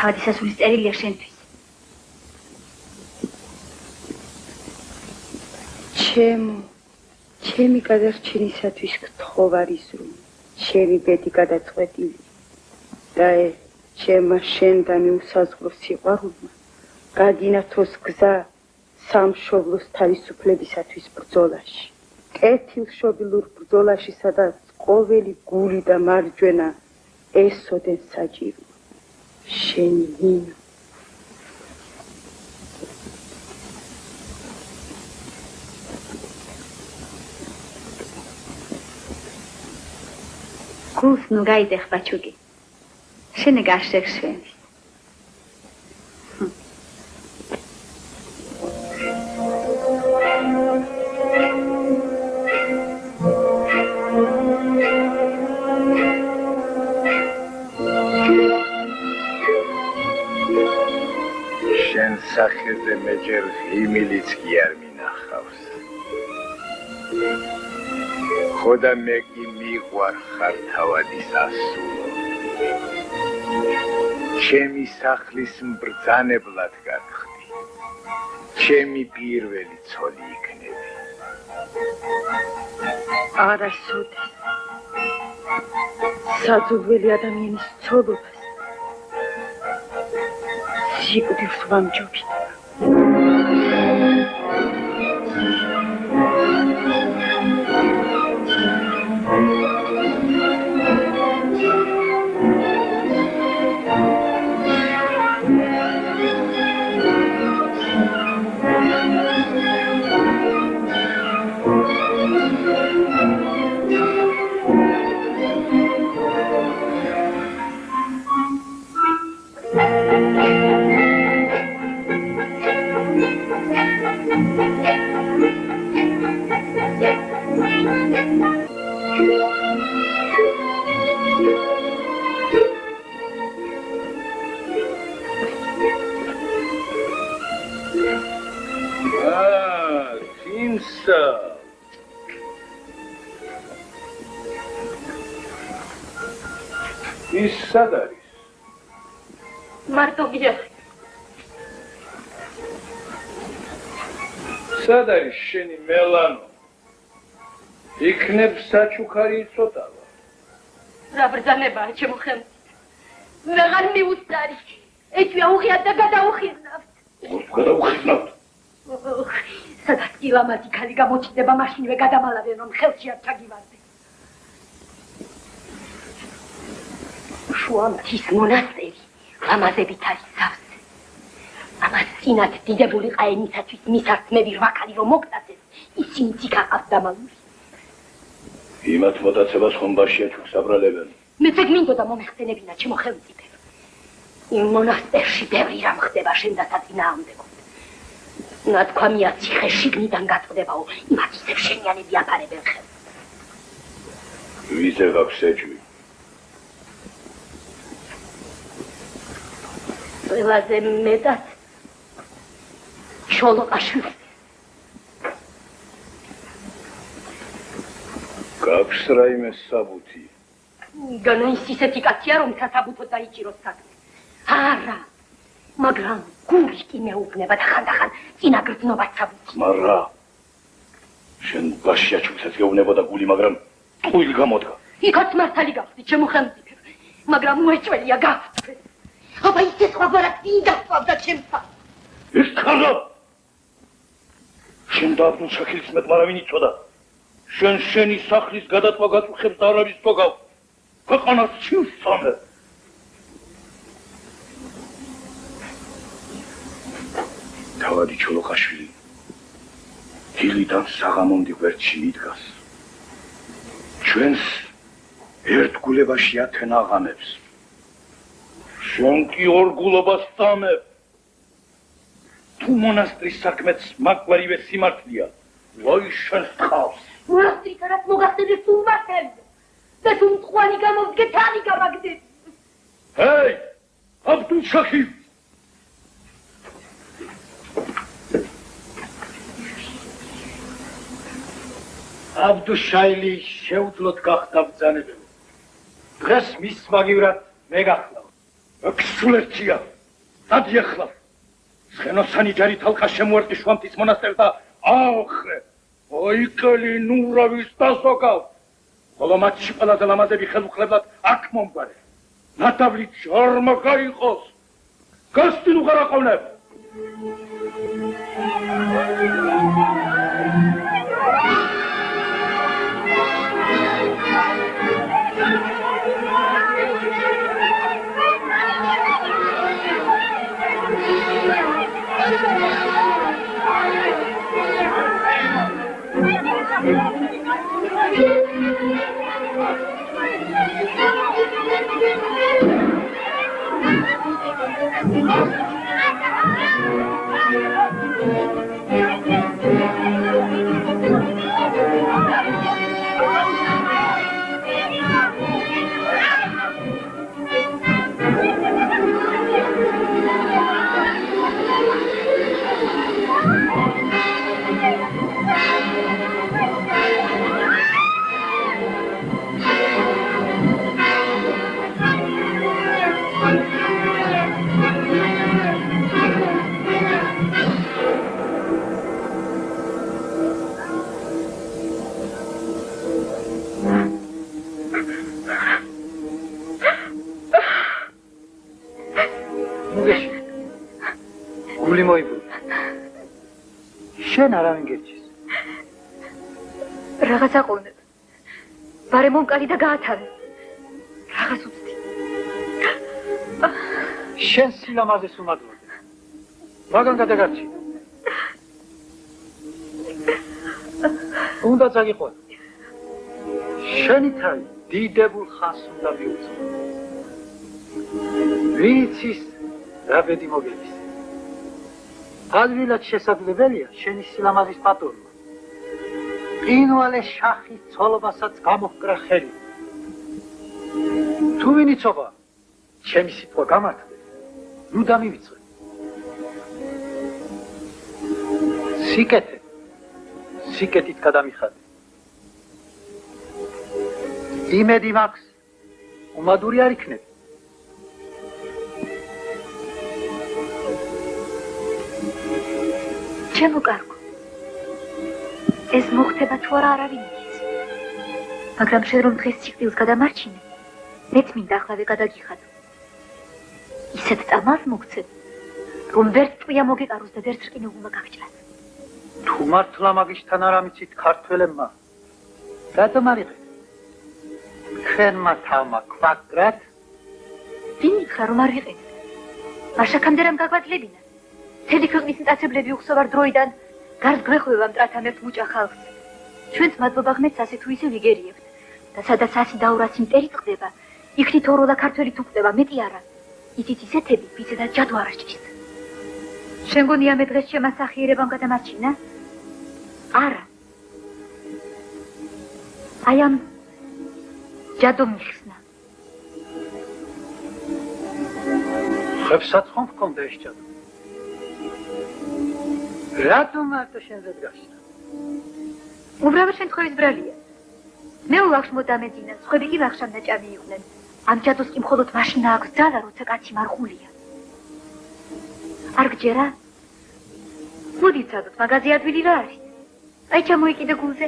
G: თავადი სასულის წერილია შენთვის.
C: ჩემი გადარჩენისათვის გთხოვარ იზრუნ, ჩემი ბედი გადაწყვეტილი და ჩემმა შენდან უსაზღვრო სიყვარულმა გაგინათოს გზა სამშობლოს თავისუფლებისათვის ბრძოლაში. კეთილშობილურ ბრძოლაში, სადაც ყოველი გული და მარჯვენა ესოდენ საჭირო. შენი ნინო.
G: გულს ნუ გაიდეხ ბაჩუკი. შენი გაშექ შენი.
I: სახეზე მეჯერ ღიმილიც კი არ მინახავს. ხოდა მე კი მიყვარ ხარ თავადის ასულო. ჩემი სახლის mbრძანებლად გაგხდი. ჩემი პირველი ცოლი იქნები.
C: არასოდეს საძულველი ადამიანის ცოლობას სიკვდილს ვამჯობი.
A: ის სად არის?
H: მარტო გიახი.
A: სად არის შენი მელანო? იქნებ საჩუქარი იცოტავა.
H: რა ბრძანებაა ჩემო ხელმწიფე. ვეღარ მიუწარი. ეჭვია უხიათ და გადაუხიზნავთ.
A: გადაუხიზნავთ?
H: სადაც კი ლამაზი ქალი გამოჩნდება, მაშინვე გადამალავენ, რომ ხელში არ ჩაგივარდე. შუამთის მონასტერი ლამაზებით არის სავსე. ამას წინათ დიდებული ყაენისათვის მისართმევი რვა ქალი რომ მოგტაცეს, ისინი ციკაყავთ დამალული.
A: იმათ მოტაცებას ხომ ბაშია ჩუქს აბრალებენ.
H: მეც ეგ მინდოდა მომეხსენებინა ჩემო ხელმწიფე. იმ მონასტერში ბევრი რამ ხდება შენ და საწინააღმდეგოდ. ნათქვამია ციხე შიგნიდან გაწყდებაო, იმათ ისევ შენიანები აფარებენ ხელს.
A: ვიზე გაქვს ეჭვი?
H: ყველაზე მეტად ჩოლოყაშვილი.
A: გაქვს რაიმე საბუთი?
H: განაის ისეთი კაცია, რომ სასაბუთო დაიჭიროს საქმე. არა, მაგრამ გული კი მეუბნება და ხანდახან წინაგრძნობას საბუთი.
A: მარა შენ ბაშია ჩუქსაც გეუბნებოდა გული, მაგრამ ტყუილი გამოდგა.
H: იქაც მართალი გახდი, ჩემო ხელმწიფე, მაგრამ მოეჭველია გავწვე. აბა ისე სხვაგვარად დაგწავდა ჩემსა.
A: ეს ხარა შენ და აბდულ შაქილის მეტ მარავინ იცოდა. შენი სახლის გადატვა გაწუხებს და არავის თოგავ. ქვეყანას ჩივსწამე. თავადი ჩოლოყაშვილი დილიდან საღამომდე გვერდში მიდგას. ჩვენს ერთგულებაში ათენა აღამებს. შენ კი ორგულობას წამებ. თუ მონასტრის საქმეც მაგვარივე სიმართლეა, ვაი შენს თავს.
H: მონასტრის რაც მოგახსენებს უმართელზე და თუ მწყვანი გამოვდგე თანი გამაგდები.
A: ჰეი, აბდულ შაქი!
F: აბდუშაილი შეუძლოდ გახდა ბრძანებელო. დღეს მის მაგივრად მე გახლავ.
A: ექსულერცია, დადიახლავ. ცხენოსანი ჯარი თალყა შემოერტი შვამთის მონასტერს და აოხრე. ოიკელი ნურავის დასოკავ. ხოლო მათში ყველაზე ლამაზები ხელუხლებლად აქ მომგვარე. ნათავლით ჟარმა გაიყოს. გასტინ უღარ აყოვნებ.
F: გული მოიბუდა. შენ არავინ გერჩის.
C: რაღაც აყოვნებ. ბარე მომკალი და გაათავე. რაღაც უცდი.
F: შენ სილამაზეს უმადლობ. მაგან გადაგარჩი. უნდა წაგიყვან. შენი თავი დიდებულ ხანს უნდა მიუძღო. ვინც ის რა ბედი მოგელის. ადვილად შესაძლებელია შენი სილამაზის პატრონმა. ყინვალე შახის ცოლობასაც გამოჰკრა ხელი. თუ ვინ იცობა, ჩემი სიტყვა გამართლე, ნუ დამივიწყე. სიკეთით გადამიხადე. იმედი მაქვს,
I: უმადური არ იქნები.
G: ჩემო კარგო, ეს მოხდება თუ არა არავინ იცის. მაგრამ შენ რომ დღეს სიკვდილს გადამარჩინე, მეც მინდა ახლავე გადაგიხადო. ისეთ წამალს მოგცე, რომ ვერც ტყვია მოგეკაროს და ვერც რკინიგულმა გაგჭრას.
I: თუ მართლა მაგისთან არ ამიცით ქართველებმა, რატომ არ იღეთ? თქვენმა თავმა ქვაკრათ?
G: ვინ ითხრა რომ არ იყენით? მაშაკამდე რამ გაგვაძლებინა? მთელი ქვეყნის მტაცებლები უხსოვარ დროიდან გარს გვეხვევა მტრათა მერთ მუჭა ხალხს. ჩვენც მადლობა ღმერთს ასე თუ ისე ვიგერიებთ და სადაც 100 დაურასი მტერი წყდება, იქნით ოროლა ქართველი თუ ყდება, მეტი არა. იცით ისეთები, ვისაც ჯადო არ ასჭირს. შენ გონია მე დღეს ჩემ ასახიერებამ გადამარჩინა? არა. აი ამ ჯადო მიხსნა.
I: ხებსაც ხომ გქონდა ეს ჯადო? რატომ მარტო შენზე დგაშდა?
G: უბრალოდ შემთხვევის ბრალია. მე ულახშ მოდამეძინა, სხვები კი ვახშამ ნაჭამი იყვნენ. ამ ჯადოს კი მხოლოდ მაშინ აქვს ძალა, როცა კაცი მარხულია. არ გჯერა? მოდი წადოთ, მაგაზე ადვილი რა არის? აი ჩამოიკიდე გულზე.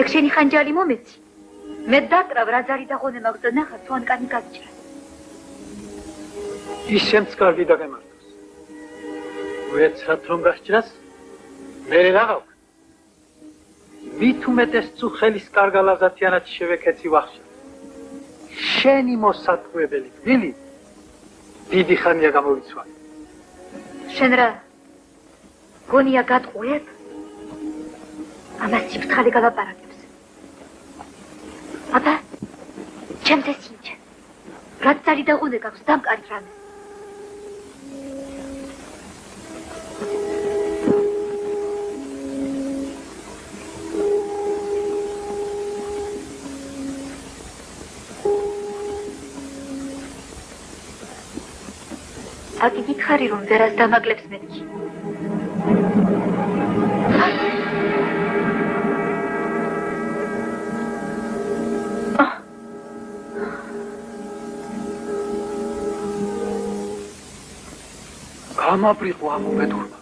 G: ეგ შენი ხანჯალი მომეცი. მე დაკრავ რა ზარი და ღონე მაქვს და ნახავ თუ ანკანი გაგჭრა.
I: ისემც კარგი დაგემართოს. ვეცრად რომ გასჭრას, მე რა გავქ? მით უმეტეს თუ ხელის კარგალაზათიანად შევეკეცი ვახშა. შენი მოსატყუებელი გვილი დიდი ხანია გამოვიცვალე.
G: შენ რა გონია გატყუებ? ამას სიფრთხილე გალაპარაკებს. აბა, ჩემზე სინჯა. რაც ზარი და ღონე გაქვს, დამკარი რამე. აგი გითხარი რომ ვერას დამაკლებს მეთქი.
I: გამაბრიყო ამ უბედურმა.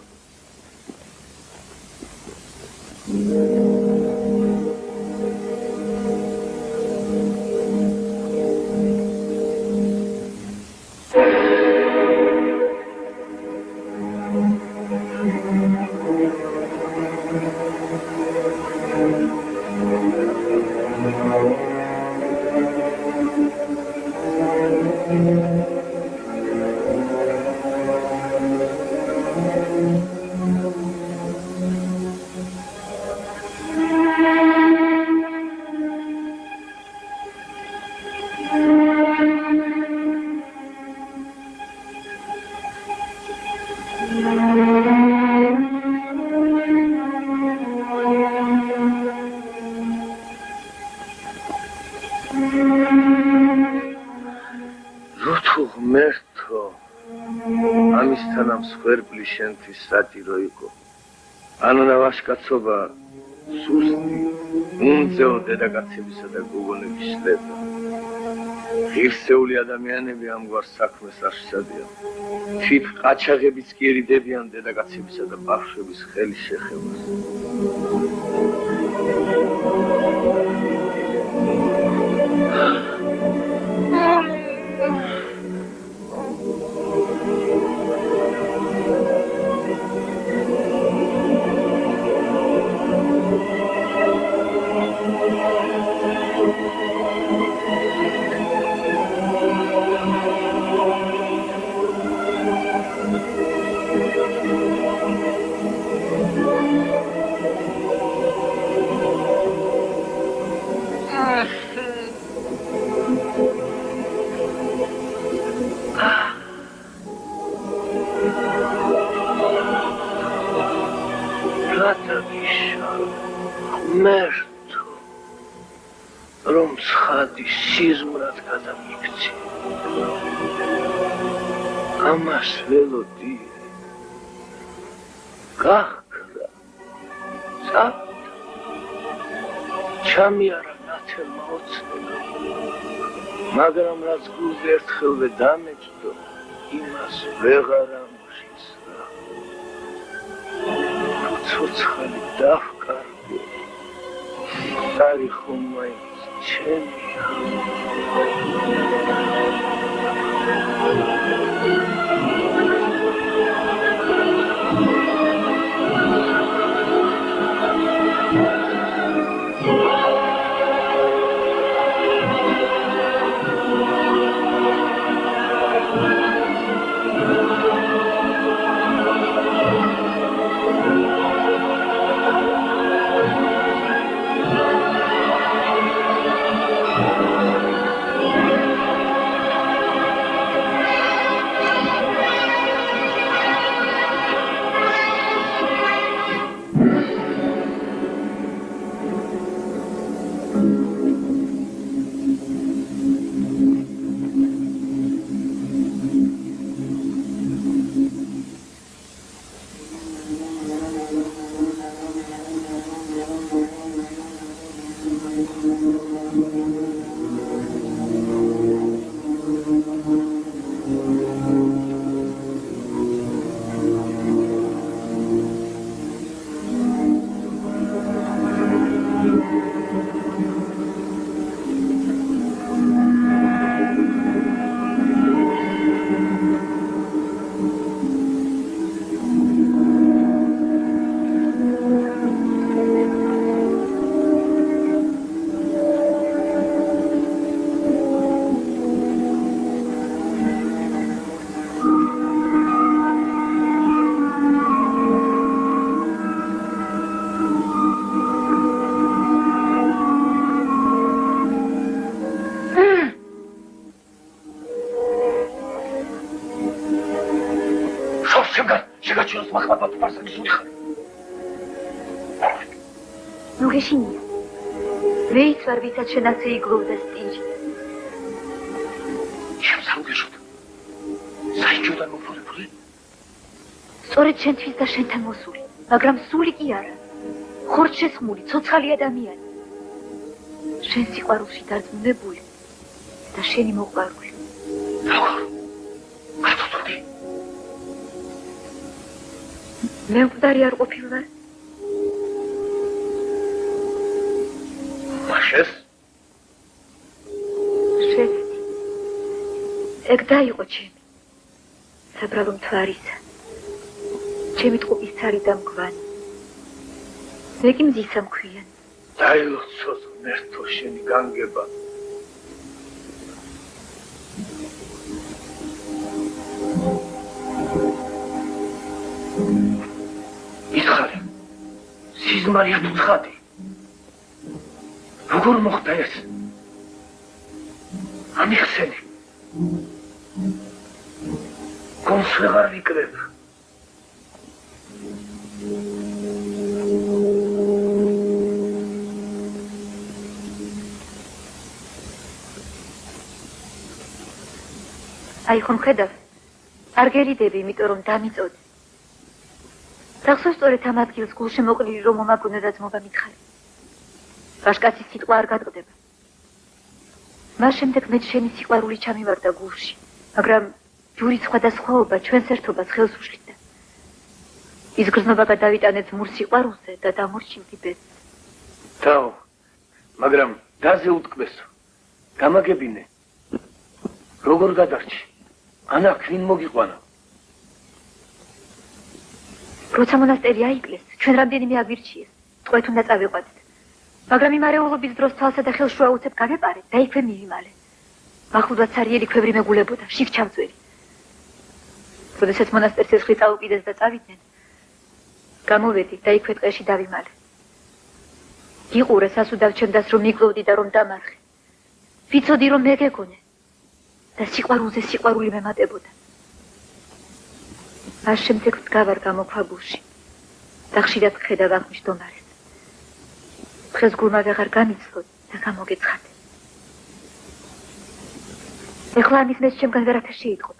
E: შენთვის სატირო იყო. ანონა ვაშკაცობა სუსტი, უნძეო დედაკაცებისა და გოგონების შლება. ღირსეული ადამიანები ამგვარ საქმეს არ შესადიან. თვით ყაჩაღებიც კი ერიდებიან დედაკაცებისა და ბავშვების ხელის შეხებას. სიზმრად გადამიქცი. ამას ველოდი. გახკრა. წავიდა. ჩამი არა ნათელმა ოცნება.
F: მაგრამ რაც გულზე ერთხელვე დამეჭდო, იმას ვეღარ ამოშისრა. ცოცხალი დავკარგო, მختარი ხომ მაინც ჩემია.
G: ვისაც შენაცე იგლოვდა სტინჯი.
F: ჩემს ამგეშოდ. საიჯოდან მოფურებული.
G: სწორედ შენთვის და შენთან მოსული, მაგრამ სული კი არა. ხორცშესხმული, ცოცხალი ადამიანი. შენ სიყვარულში დარწმუნებული და შენი მოყვარული.
F: როგორ? გაწუხდი.
G: მე მკვდარი არ ყოფილვარ.
F: მაშეს?
G: ეგ დაიყო ჩემი, საბრალო მთვარისა, ჩემი ტყუპის ცარი და მგვანი, მე კი მზისა მქვიან.
F: დაილოცოს ღმერთო შენი განგება. იხარე, სიზმარია თუ ცხადი. როგორ მოხდა ეს? ამიხსენი. გონს ვეღარ ვიკრებ.
G: აი ხომ ხედავ, არ გერიდები, იმიტომ რომ დამიწოდი. სახსოვს სწორედ ამ ადგილს გულში მოყრილი რომ მომაგონო და ძმობა მითხარი. ვაშკაცის სიტყვა არ გადყდება. მას შემდეგ მე შენი სიყვარული ჩამივარდა გულში, მაგრამ ჯურის სხვადასხვაობა ჩვენს ერთობას ხელს უშლიდა. ის გრძნობა გადავიტანე ძმურ სიყვარულზე და დამორჩილდი ბედს.
F: თავ, მაგრამ დაზე უტკბესო, გამაგებინე. როგორ გადარჩი? ანა ქვინ მოგიყვანა.
G: როცა მონასტერი აიკლეს, ჩვენ რამდენიმე აგვირჩიეს, ტყვეთ უნდა წავიყვანეთ. მაგრამ იმარეულობის დროს თვალსა და ხელს შუა უცებ გავეპარეთ და იქვე მივიმალე. მახლობლად ცარიელი ქვევრი მეგულებოდა, შიგ ჩამწვერი. როდესაც მონასტერს ესხლი წაუკიდეს და წავიდნენ, გამოვედი და იქვე ტყეში დავიმალე. იყურე სასუდავ ჩემდას რომ მიკლოვდი და რომ დამარხე. ვიცოდი რომ მე გეგონე და სიყვარულზე სიყვარული მემატებოდა. მას შემდეგ ვდგავარ გამოქვაბულში და ხშირად ხედავ აღმშდომარეს. დღეს გულმა ვეღარ გამიცლოდ და გამოგეცხადე. ეხლა ამის მეც ჩემგან ვერაფერ შეიტყობ.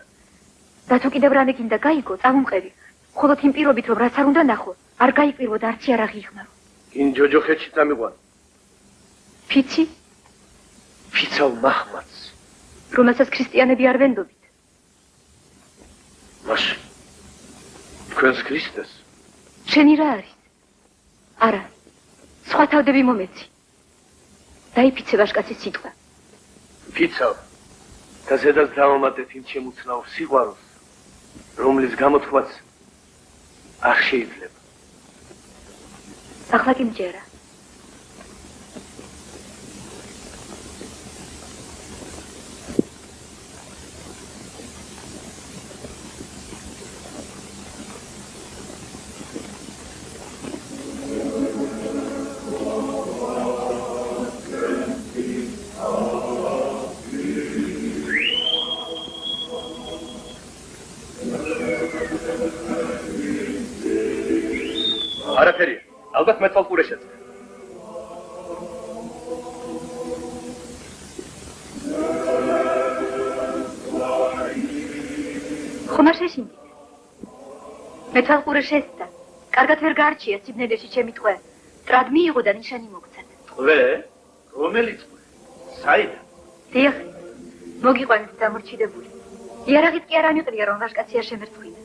G: და თუ კიდევ რამე გინდა გაიგო, წამომყევი. მხოლოდ იმ პირობით რომ რაც არ უნდა ნახო, არ გაიკვირვო და არც იარაღი იხმარო.
F: გინ ჯოჯოხეთში წამიყვან.
G: ფიცი?
F: ფიცავ მაჰმადს.
G: რომელსაც ქრისტიანები არ ვენდობთ.
E: მაშინ თქვენს ქრისტეს
G: შენი რა არის? არა, სხვა თავდები მომეცი. დაიფიცე ვაჟკაცის სიტყვა.
E: ფიცავ და ზედაც დავამატეთ იმ შემუცნაურ სიყვარულს, რომლის გამოთქმაც არ შეიძლება.
G: ახლა კი მჯერა.
D: არაფერია. ალბათ მეწყალყურე შეწყდა.
G: ხომ არ შეშინდით? მეწყალყურე შეწყდა. კარგად ვერ გაარჩია სიბნელეში ჩემი ტყვე. ტრად მიიღო და ნიშანი მოგცათ.
E: ტყვე? რომელიც ტყვე? საიდან?
G: დიახ, მოგიყვანეთ დამორჩიდებული. იარაღით კი არ ამიყრია, რომ ვაჟკაცი არ შემერწყვინა.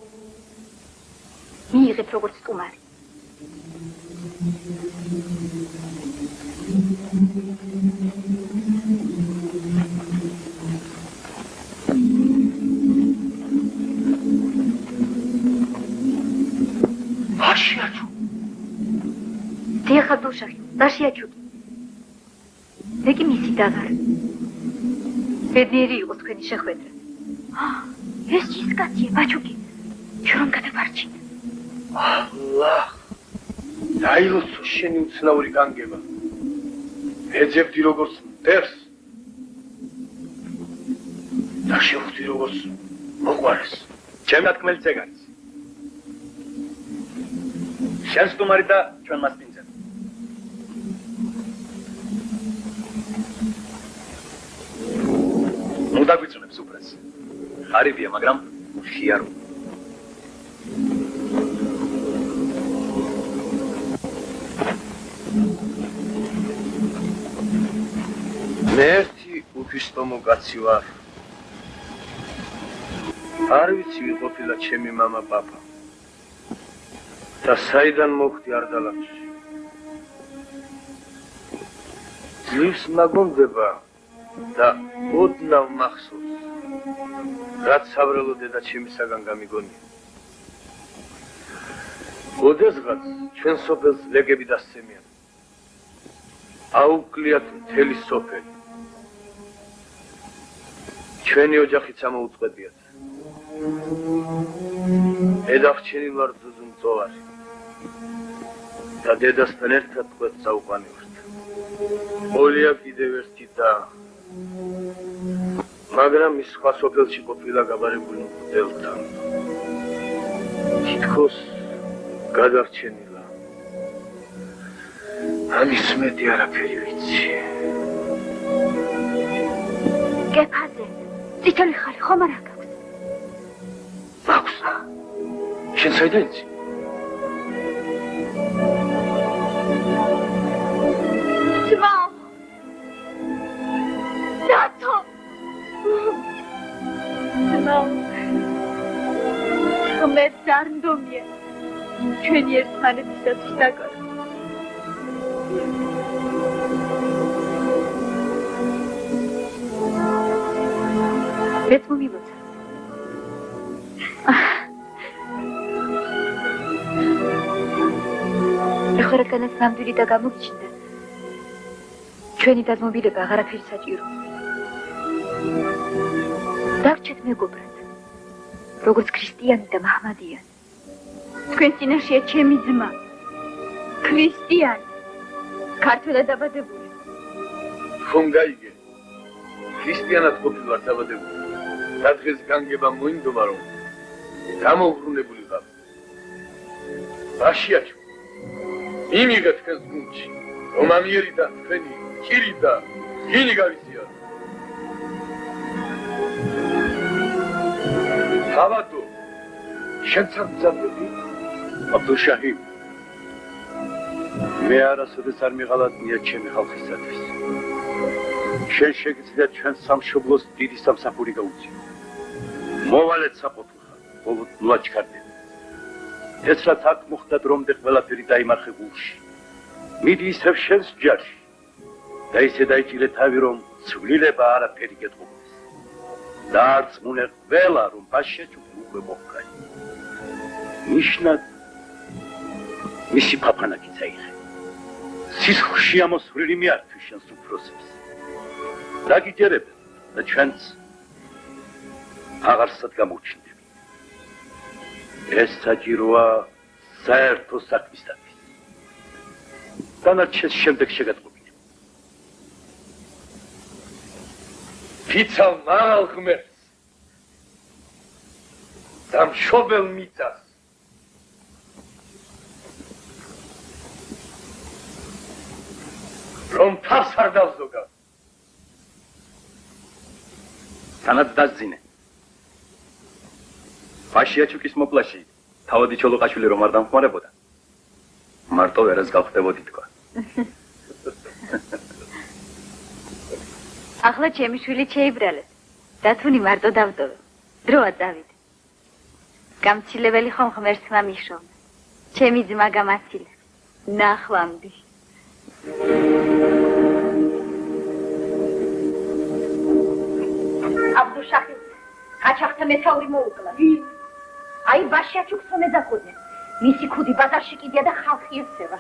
G: მიიღეთ როგორც სტუმარი.
E: აშიაჩუ.
G: დიახ, დუშახი, დაშიაჩუკი. მე კი მისი დაღარ. ბედნიერი იყო თქვენი შეხვედრა. ეს ჯისკაცია, ბაჩუკი. ჩვენ რომ გადავარჩინე.
E: ალლაჰ. დაილოცო შენი უცნაური განგება. ეძებდი როგორც მტერს. და შევხვდი როგორც მოყვარეს.
D: ჩემ დათქმელიც ეგ არის. შენ სტუმარი და ჩვენ მასპინძელი. ნუ დაგვიწუნებს უბრალოდ. ღარიბია, მაგრამ ხიარო.
E: მე ერთი უფისტომო კაცი ვარ. არ ვიცი ვიყოფილა ჩემი მამა პაპა. და საიდან მოხვდი არდალაკში. ძლივს მაგონდება და ოდნავ მახსოვს. რაც საბრალო დედა ჩემისაგან გამიგონია. ოდესღაც ჩვენ სოფელს ლეგები დასცემიან. აუკვლიათ მთელი სოფელი. ჩვენი ოჯახიც ამოუწყვეტიათ. ედახჩენილ ვარ ძუძუმწოვარი. და დედასთან ერთად ყვეთ წაუყვანებთ. ოლია კიდევ ერთი და მაგრამ ის სხვა სოფელში ყოფილა გაბარებული მღვდელთან. თითქოს გადარჩენილა. ამის მეტი არაფერი ვიცი.
G: გეფაზე, წითელი ხალი ხომ არ აქვს?
E: აქვს. შენ საიდან იცი?
G: ძმა! დათო! ძმა! მე დარნდომია. ჩვენი ერთმანეთისათვის დაკარგა. მეც მომილოცა. ეხლა რადგანაც ნამდვილი და გამოგიჩნდა, ჩვენი დაზმობილება აღარაფერი საჭირო. დაგვრჩეთ მეგობრად, როგორც ქრისტიანი და მაჰმადიანი. თქვენ წინაშეა ჩემი ძმა, ქრისტიანი, ქართველად დაბადებული.
E: ხომ გაიგე? ქრისტიანად ყოფილვარ დაბადებული. და დღეს განგება მოინდომა, რომ გამოვბრუნებული ვარ. აშიაჩუ. იმიგა თქვენს გუნდში, რომ ამიერი და თქვენი კირი და გინი გავიზიარო. თავადო, შენ სამძაბები? აბდუშაჰი. მე არასოდეს არ მიღალატნია ჩემი ხალხისათვის.
A: შენ შეგიძლია ჩვენ სამშობლოს დიდი სამსახური გაუწიო. მოვალეთ საყოფილხა, ბოლოდ ლაჩქარდები. ეს რაც აქ მოხდა დრომდე ყველაფერი დაიმარხე გულში. მიდი ისევ შენს ჯარში და ისე დაიჭირე თავი, რომ ცვლილება არაფერი გეტყობდეს. დაარწმუნე ყველა, რომ ბაშიაჩუკი უკვე მოჰყავ. ნიშნად მისი ფაფანაკი წაიღე. სისხლში ამოსვლილი მიართვი შენს უფროსებს. დაგიჯერებენ და ჩვენც აღარსად გამოჩნდები. ეს საჭიროა საერთო საქმისათვის. დანარჩენს შემდეგ შეგატყობინებ.
F: ფიცალ მაღალ ღმერთს და მშობელ მიწას რომ თავს არ დავზოგავ.
D: თანაც დაძინე. ბაშიაჩუკის მოპლაში თავადი ჩოლოყაშვილი რომ არ დამხმარებოდა, მარტო ვერას გავხდებოდი თქვა.
G: ახლა ჩემი შვილი შეიბრალეთ და თუნი მარტო დავდოვე. დროა წავიდე. გამცილებელი ხომ ღმერთს მამიშოვნა. ჩემი ძმა გამაცილა. ნახვამდი.
H: აბდუშაჰი ყაჩაღთა მეთაური მოუკლა. აი ბაშიაჩუკს რომ ეძახოდნენ. მისი ქუდი ბაზარში კიდია და ხალხი ეცევა.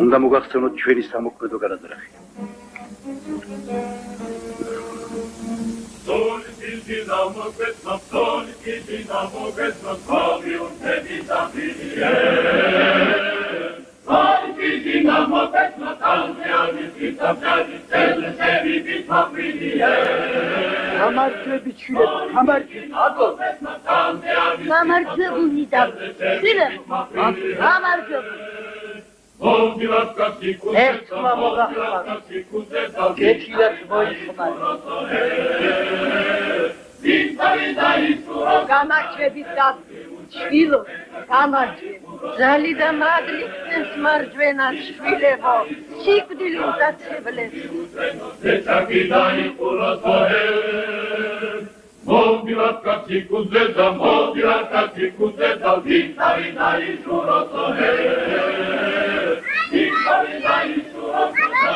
A: უნდა მოგახსენოთ ჩვენი სამოქმედო გადაძრახი.
F: გამარჯვები ჩვილები,
H: გამარჯვებული და გამარჯვებული.
F: ერთმა მოგახმარა, გეჩილებს მოიხმარა.
C: გამარჯვებით და ჩვილო, გამარჯვებით. ზალი და მადლი ხსენს მარჯვენა შვილებო, სიკვდილი უტაცებლებს.
B: მოვდილად კაციკუზე და მოვდილად კაციკუზე და ვინტარი დაიჭუროსოჰე ვინტარი დაიჭუროსოჰე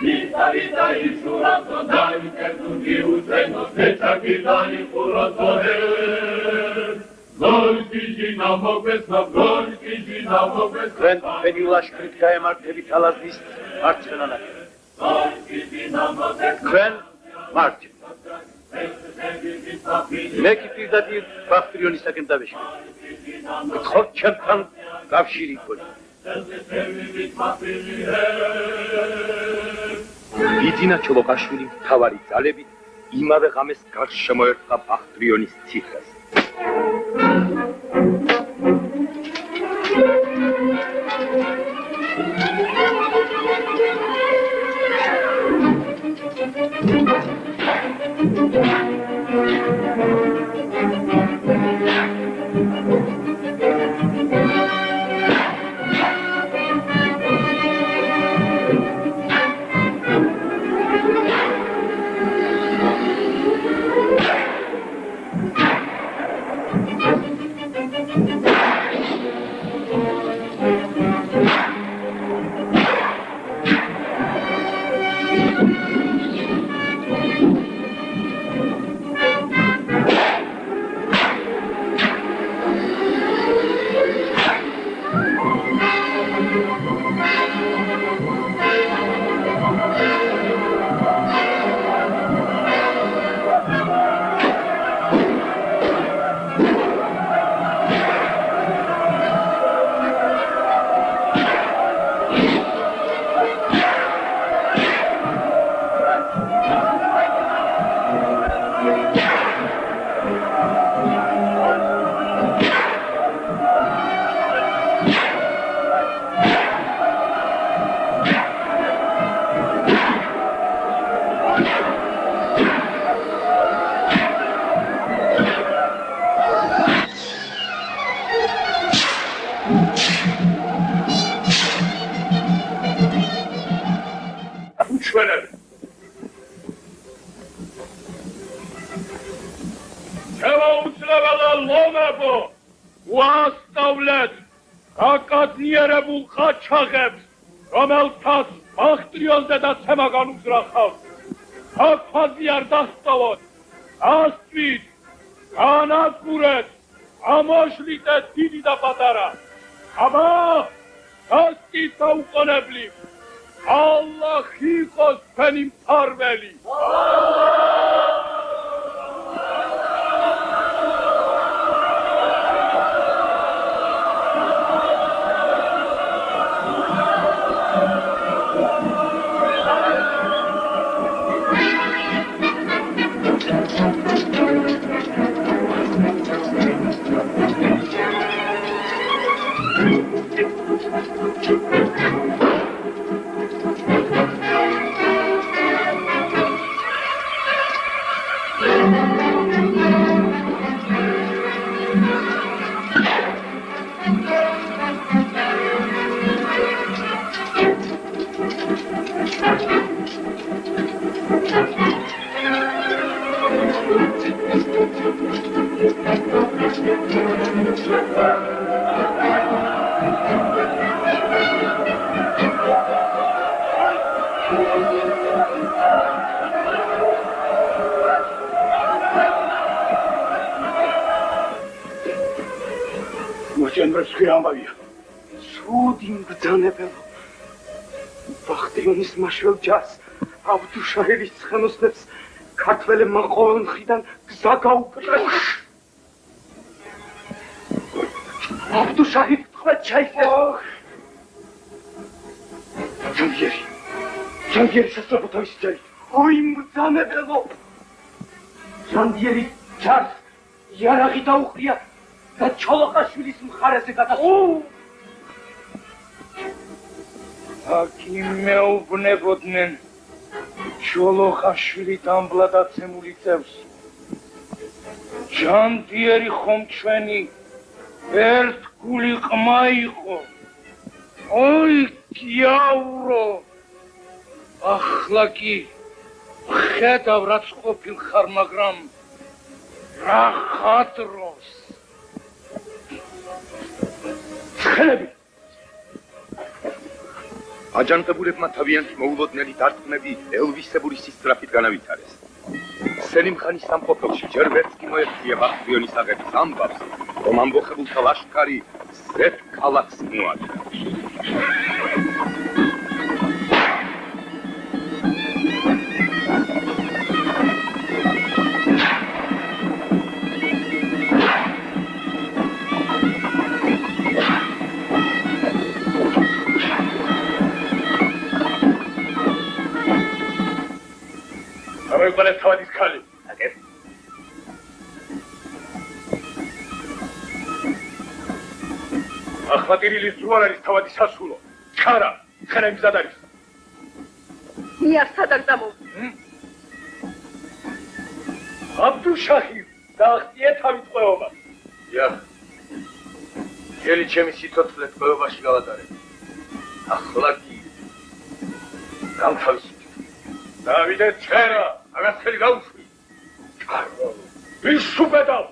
B: ვინტარი დაიჭუროსოჰე ვინტერი უზენო თეთაკი დაიჭუროსოჰე გოლკიჯინა მოგესნა გოლკიჯინა მოგესნა
A: თქვენ თქვენი ლაშქრით გაემართებით ალაზნის მარცხენა ნაპირს. თქვენ მარჯვნივ. მე კი პირდაპირ ბახტრიონისაკენ დავეშვა. გთხოვთ ჩემთან კავშირი გქონი.
F: ბიძინა ჩოლოყაშვილი მთავარი ძალებით იმავე ღამეს გარშემოერტყა ბახტრიონის ციხეს. რომელთაც ბახტრიონზე და ცემაგან უძრახავს. აქ ფაზი არ დასწავოთ. ასწვით, განადგურეთ, ამოშლიტეთ დიდი და პატარა. აბა, დასწით დაუყონებლი. ალლაჰი იყოს თქვენი მფარველი.
A: მოჭენებს ხე ამბავია.
F: სუდი მბრძანებელო. ბახტრიონის მაშველ ჯარს აბდუშაჰირის ცხენოსნებს ქართველებმა ყოველ მხრიდან გზა გაუკრეს. აბდუშაჰირი თქვა ჩაისეს. ჯანგიერი სასწრაფო თავისი ჯარით. ой მბრძანებელო. ჯანგიერი ჯარს იარაღი დაუყრია და ჩოლოყაშვილის მხარეზე გადასულა.
B: აქ იმეუბნებოდნენ ჩოლოყაშვილი დამბლადაცემული წევს. ჯანდიერი ხომ ჩვენი ერთგული ყმა იყო. ой გიავრო. ახლა კი ხედავ რაც ყოფილ ხარ, მაგრამ რა ხადროს.
F: ცხელები აჯანყებულებმა თავიანთი მოულოდნელი დარტყმები ელვისებური სისწრაფით განავითარეს. სელიმ-ხანის სამყოფელში ჯერ ვერც კი მოეწია ბახტრიონის აგების ამბავს, რომ ამბოხებულთა ლაშქარი ზედ ქალაქს მოადგა. მოვალე თავადის ქალი. აკეთ. ახმატირილის დრო არ არის თავადის სასულო. ჩარა, ხერა მზად არის.
H: მიარ სადაც დამოვ.
F: აბდუშაჰი, დაახტიე თავის ყეობა. ია. გელი ჩემი სიცოცხლე ყეობაში გავატარებ. ახლა კი გამთავისუფლე. დავიდე ჩერა, აღასწრელი გაუშვი. ვის შუბედავ?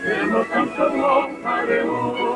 B: Hemos tanto no paremos.